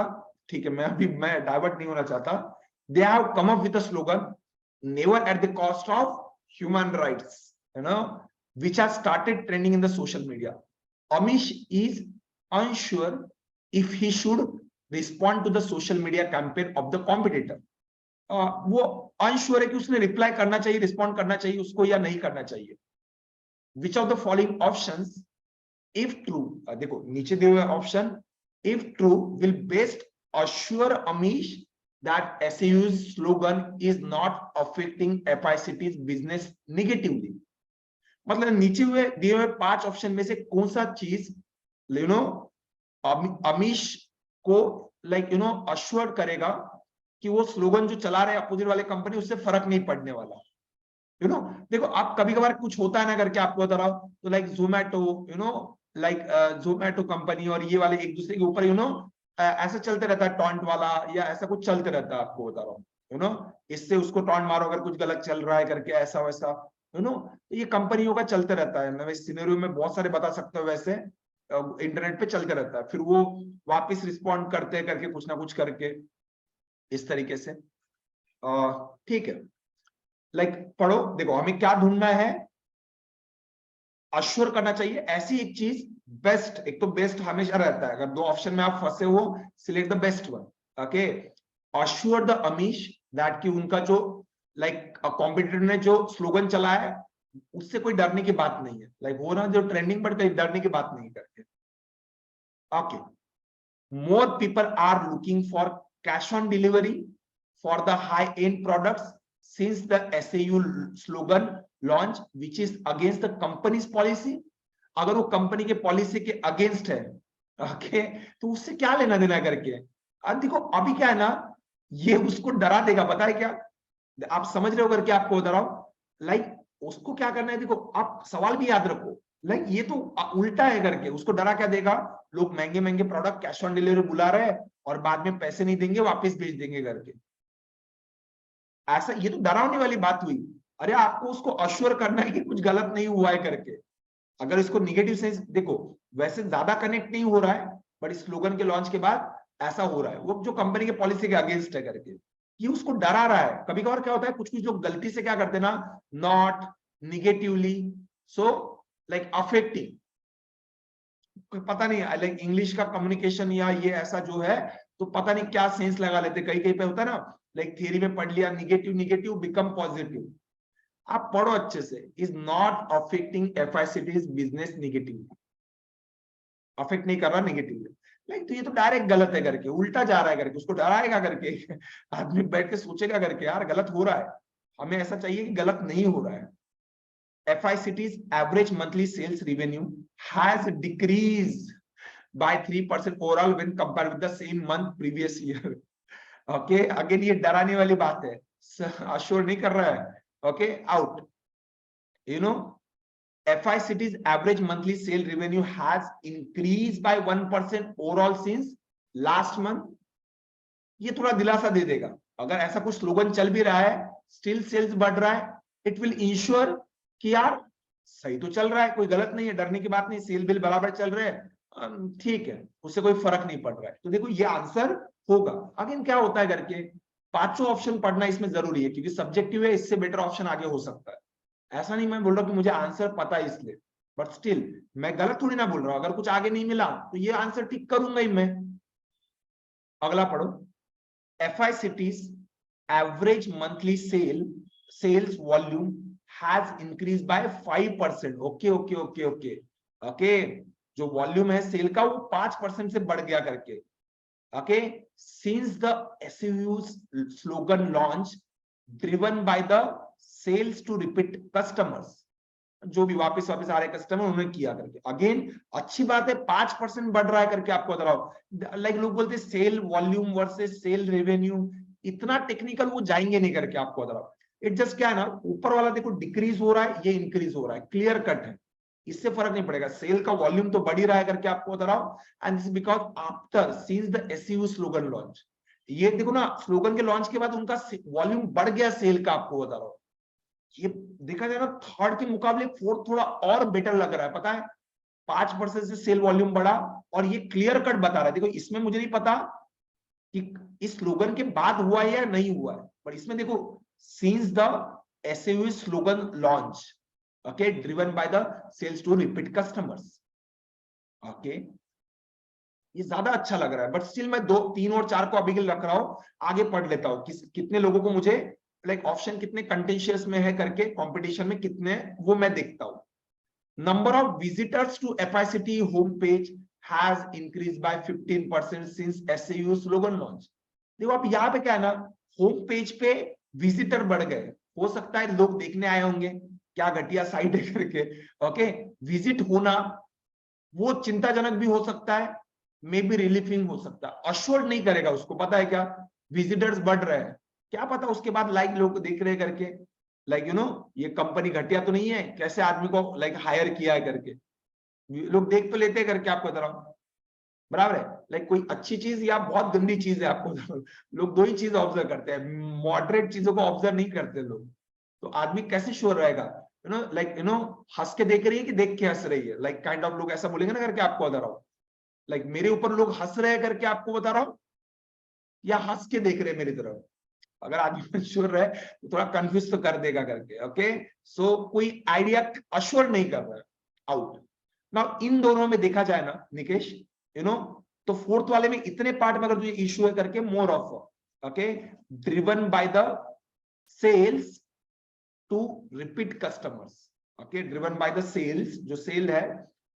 ठीक है, मैं डाइवर्ट नहीं होना चाहता, they have come up with a slogan never at the cost of human rights, which has started trending in the social media. Amish is unsure if he should respond to the social media campaign of the competitor. वो unsure है कि उसने reply करना चाहिए, respond करना चाहिए उसको या नहीं करना चाहिए। विच of the following options if true, देखो नीचे दिए हुए option, if true will best assure Amish that SAU's slogan is not affecting FICT's business negatively। मतलब नीचे हुए दिए हुए 5 ऑप्शन में से कौन सा चीज अमीश को अश्योर करेगा कि वो स्लोगन जो चला रहे अपोजिट वाले कंपनी उससे फर्क नहीं पड़ने वाला। देखो आप कभी कभार कुछ होता है ना करके आपको बता रहा हूं, तो like Zomato, like Zomato company और ये वाले एक दूसरे के ऊपर ऐसा चलते रहता है टॉन्ट वाला, या ऐसा कुछ चलते रहता है, आपको बता रहा हूँ, इससे उसको टॉन्ट मारो अगर कुछ गलत चल रहा है करके, ऐसा वैसा, ये कंपनियों का चलते रहता है। मैं इस सिनेरियो में बहुत सारे बता सकता हूँ, वैसे इंटरनेट पे चलते रहता है, फिर वो वापस रिस्पॉन्ड करते करके कुछ ना कुछ करके इस तरीके से, ठीक है। लाइक पढ़ो, देखो हमें क्या ढूंढना है, अश्योर करना चाहिए ऐसी एक चीज, बेस्ट, एक तो बेस्ट हमेशा रहता है, अगर 2 ऑप्शन में आप फंसे हो select the best one, okay. Assure the Amish that कि उनका जो लाइक कॉम्पिटिटर ने जो स्लोगन चलाया है उससे कोई डरने की बात नहीं है, लाइक वो ना जो ट्रेंडिंग पर कहीं डरने की बात नहीं करते, okay. More people are looking for cash on delivery for the high end products since the SAU slogan launch which is against the company's policy। अगर वो कंपनी के पॉलिसी के अगेंस्ट है, ओके, तो उससे क्या लेना देना करके। अब देखो अभी क्या है ना, ये उसको डरा देगा, पता है क्या, आप समझ रहे हो करके आपको बता रहा हूं, लाइक उसको क्या करना है, देखो आप सवाल भी याद रखो, लाइक ये तो उल्टा है करके, उसको डरा क्या देगा, लोग महंगे महंगे प्रोडक्ट कैश ऑन डिलीवरी बुला रहे हैं और बाद में पैसे नहीं देंगे वापस भेज देंगे करके, ऐसा, ये तो डरावने वाली बात हुई। अरे आपको उसको अश्योर करना है कि कुछ गलत नहीं हुआ है करके। अगर इसको निगेटिव सेंस देखो, वैसे ज्यादा कनेक्ट नहीं हो रहा है, बट इस स्लोगन के लॉन्च के बाद ऐसा हो रहा है, वो जो कंपनी के पॉलिसी के अगेंस्ट है करके, कि उसको डरा रहा है। कभी कभार क्या होता है, कुछ कुछ लोग गलती से क्या करते हैं ना, not negatively, so like affecting, पता नहीं लाइक इंग्लिश का कम्युनिकेशन या ये ऐसा जो है, तो पता नहीं क्या सेंस लगा लेते, कहीं कहीं पे होता है ना, लाइक थियरी में पढ़ लिया, निगेटिव निगेटिव बिकम पॉजिटिव। आप पढ़ो अच्छे से, is not affecting FICT's business negative, affect नहीं कर रहा निगेटिवली। लाइक तो ये तो डायरेक्ट गलत है करके, उल्टा जा रहा है करके, उसको डराएगा करके आदमी बैठ के सोचेगा करके यार गलत हो रहा है, हमें ऐसा चाहिए कि गलत नहीं हो रहा है। FICT's average monthly sales revenue has decreased by 3% overall when compared with the same month previous year. Okay, again ये डराने वाली बात है, अश्योर नहीं कर रहा है। Okay, out. You know, FICT's average monthly sale revenue has increased by 1% overall since last month. ये थोड़ा दिलासा दे देगा, अगर ऐसा कुछ स्लोगन चल भी रहा है, स्टिल सेल्स बढ़ रहा है, इट विल इंश्योर कि यार सही तो चल रहा है, कोई गलत नहीं है, डरने की बात नहीं, सेल बिल बराबर चल रहे हैं, ठीक है, उससे कोई फर्क नहीं पड़ रहा है। तो देखो ये आंसर होगा। अगेन क्या होता है करके, पांचों ऑप्शन पढ़ना इसमें जरूरी है, क्योंकि सब्जेक्टिव है, इससे बेटर ऑप्शन आगे हो सकता है। ऐसा नहीं मैं बोल रहा कि मुझे आंसर पता है इसलिए, बट स्टिल मैं गलत थोड़ी ना बोल रहा हूं, अगर कुछ आगे नहीं मिला तो ये आंसर टिक करूंगा ही मैं। अगला पढ़ो, FICT's average monthly sales volume has increased by 5%. Okay okay okay okay okay, जो वॉल्यूम है सेल का वो 5% से बढ़ गया करके। Okay, since the SUV's slogan launch driven by the sales to repeat customers, जो भी वापस वापस आ रहे कस्टमर उन्होंने किया करके। अगेन अच्छी बात है, 5% बढ़ रहा है करके आपको बता रहा हूं। लाइक लोग बोलते sale volume versus sale revenue, इतना टेक्निकल वो जाएंगे नहीं करके, आपको बता रहा हूं। इट जस्ट क्या है ना, ऊपर वाला देखो डिक्रीज हो रहा है, ये इंक्रीज हो रहा है, क्लियर कट है, इससे फर्क नहीं पड़ेगा, सेल का वॉल्यूम तो बढ़ ही रहा है करके आपको बता रहा हूं। And this because after since the SU slogan launch, ये देखो ना, स्लोगन के लॉन्च के बाद उनका वॉल्यूम बढ़ गया सेल का, आपको बता रहा हूं। ये देखा जाए ना, थर्ड के मुकाबले फोर्थ थोड़ा और बेटर लग रहा है, पता है, 5% से सेल वॉल्यूम बढ़ा, और ये क्लियर कट बता रहा है। देखो इसमें मुझे नहीं पता कि इस स्लोगन के बाद हुआ है या नहीं हुआ है, पर इसमें देखो since the SU slogan launch, okay, driven by the sales to repeat customers. Okay, ये ज्यादा अच्छा लग रहा है, बट स्टिल मैं 2, 3 और 4 को अभी के लिए रख रहा हूं, आगे पढ़ लेता हूं कितने लोगों को मुझे लाइक ऑप्शन कितने कंटेंशियस में है करके, कंपटीशन में कितने, वो मैं देखता हूं। Number of visitors to FICT home page has increase by 15% since SAU slogan launch. देखो आप यहाँ पे क्या है ना, होम पेज पे विजिटर बढ़ गए, हो सकता है लोग देखने आए होंगे क्या घटिया साइट है करके। ओके, विजिट होना वो चिंताजनक भी हो सकता है, मे बी रिलीफिंग हो सकता है, अश्योर्ड नहीं करेगा उसको, पता है क्या, विजिटर्स बढ़ रहे हैं, क्या पता उसके बाद लाइक लोग देख रहे हैं करके, लाइक यू नो ये कंपनी घटिया तो नहीं है, कैसे आदमी को लाइक हायर किया है करके, लोग देख तो लेते हैं करके, आपको बता रहा हूं, बराबर है। लाइक कोई अच्छी चीज या बहुत गंदी चीज है, आपको लोग दो ही चीज ऑब्जर्व करते हैं, मॉडरेट चीजों को ऑब्जर्व नहीं करते लोग। तो आदमी कैसे श्योर रहेगा, you know like you know हंस के देख रही है कि देख के हंस रही है, लाइक काइंड ऑफ लोग ऐसा बोलेंगे ना करके, आपको बता रहा हूँ, लाइक मेरे ऊपर लोग हंस रहे हैं करके आपको बता रहा हूँ, या हंस के देख रहे हैं मेरी तरफ। अगर आदमी श्योर रहे तो थोड़ा कंफ्यूज तो कर देगा करके। ओके, सो कोई आइडिया अश्योर नहीं कर रहा है, आउट। नाउ इन दोनों में देखा जाए ना निकेश, यू नो, तो फोर्थ वाले में इतने पार्ट में अगर तुझे इश्यू है करके, more of okay, driven by the sales to repeat customers. Okay, driven by the sales, जो सेल है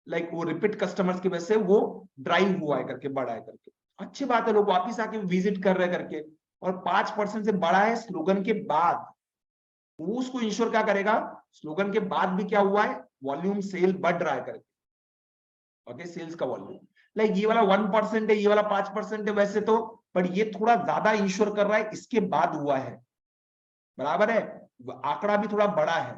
लाइक वो रिपीट कस्टमर्स की वजह से वो ड्राइव हुआ है करके, बढ़ा है करके, अच्छी बात है, लोग वापिस आके विजिट कर रहे हैं करके, और 5% से बढ़ा है स्लोगन के बाद, वो उसको इंश्योर क्या करेगा, स्लोगन के बाद भी क्या हुआ है, वॉल्यूम सेल बढ़ रहा है करके। ओके, सेल्स का वॉल्यूम, लाइक ये वाला 1% है, ये वाला 5% है वैसे तो, पर ये थोड़ा ज्यादा इंश्योर कर रहा है इसके बाद हुआ है, बराबर है, आंकड़ा भी थोड़ा बड़ा है,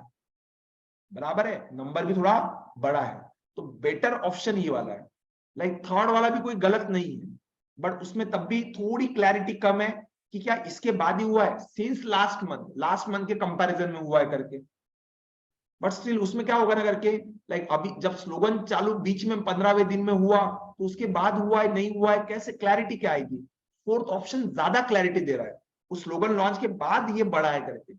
बराबर है, नंबर भी थोड़ा बड़ा है, तो बेटर ऑप्शन ये वाला है। लाइक थर्ड वाला भी कोई गलत नहीं है, बट उसमें तब भी थोड़ी क्लैरिटी कम है कि क्या इसके बाद ही हुआ है, सिंस लास्ट मंथ के कंपैरिजन में हुआ है करके। बट स्टिल उसमें क्या होगा ना करके, लाइक अभी जब स्लोगन चालू बीच में 15वें दिन में हुआ, तो उसके बाद हुआ है नहीं हुआ है, कैसे क्लैरिटी क्या आएगी? फोर्थ ऑप्शन ज्यादा क्लैरिटी दे रहा है, उस स्लोगन लॉन्च के बाद ये बढ़ा है करके।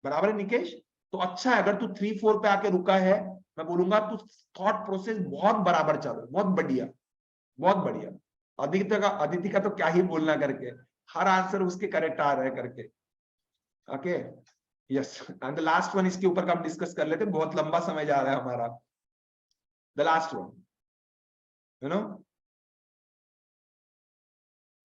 बराबर है निकेश? तो अच्छा है, अगर तू 3-4 पे आके रुका है, मैं बोलूंगा तू थॉट प्रोसेस बहुत बराबर चल रहा है, बहुत बढ़िया, बहुत बढ़िया। अदिति का तो क्या ही बोलना करके, हर आंसर उसके करेक्ट आ रहे करके। Okay, yes, and the last one, इसके ऊपर का हम डिस्कस कर लेते हैं, बहुत लंबा समय जा रहा है हमारा। The last one, you know,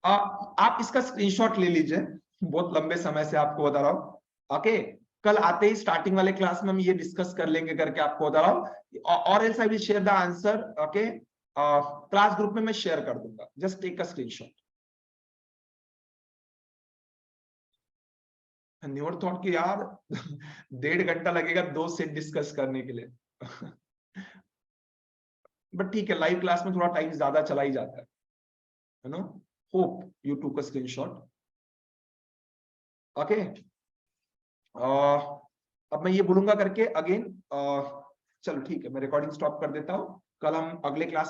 आप इसका स्क्रीनशॉट ले लीजिए, बहुत लंबे समय से आपको बता रहा हूं। ओके, कल आते ही स्टार्टिंग वाले क्लास में हम ये डिस्कस कर लेंगे करके आपको बता रहा हूं, और else I will share the answer. Okay, class group में मैं शेयर कर दूंगा, just take a screenshot. Newer thought की यार 1.5 घंटा लगेगा 2 सेट डिस्कस करने के लिए। बट ठीक है, लाइव क्लास में थोड़ा टाइम ज्यादा चला ही जाता है no. Hope you took a screenshot. Okay, अब मैं ये बोलूंगा करके अगेन, चलो ठीक है, मैं रिकॉर्डिंग स्टॉप कर देता हूं। कल हम अगले क्लास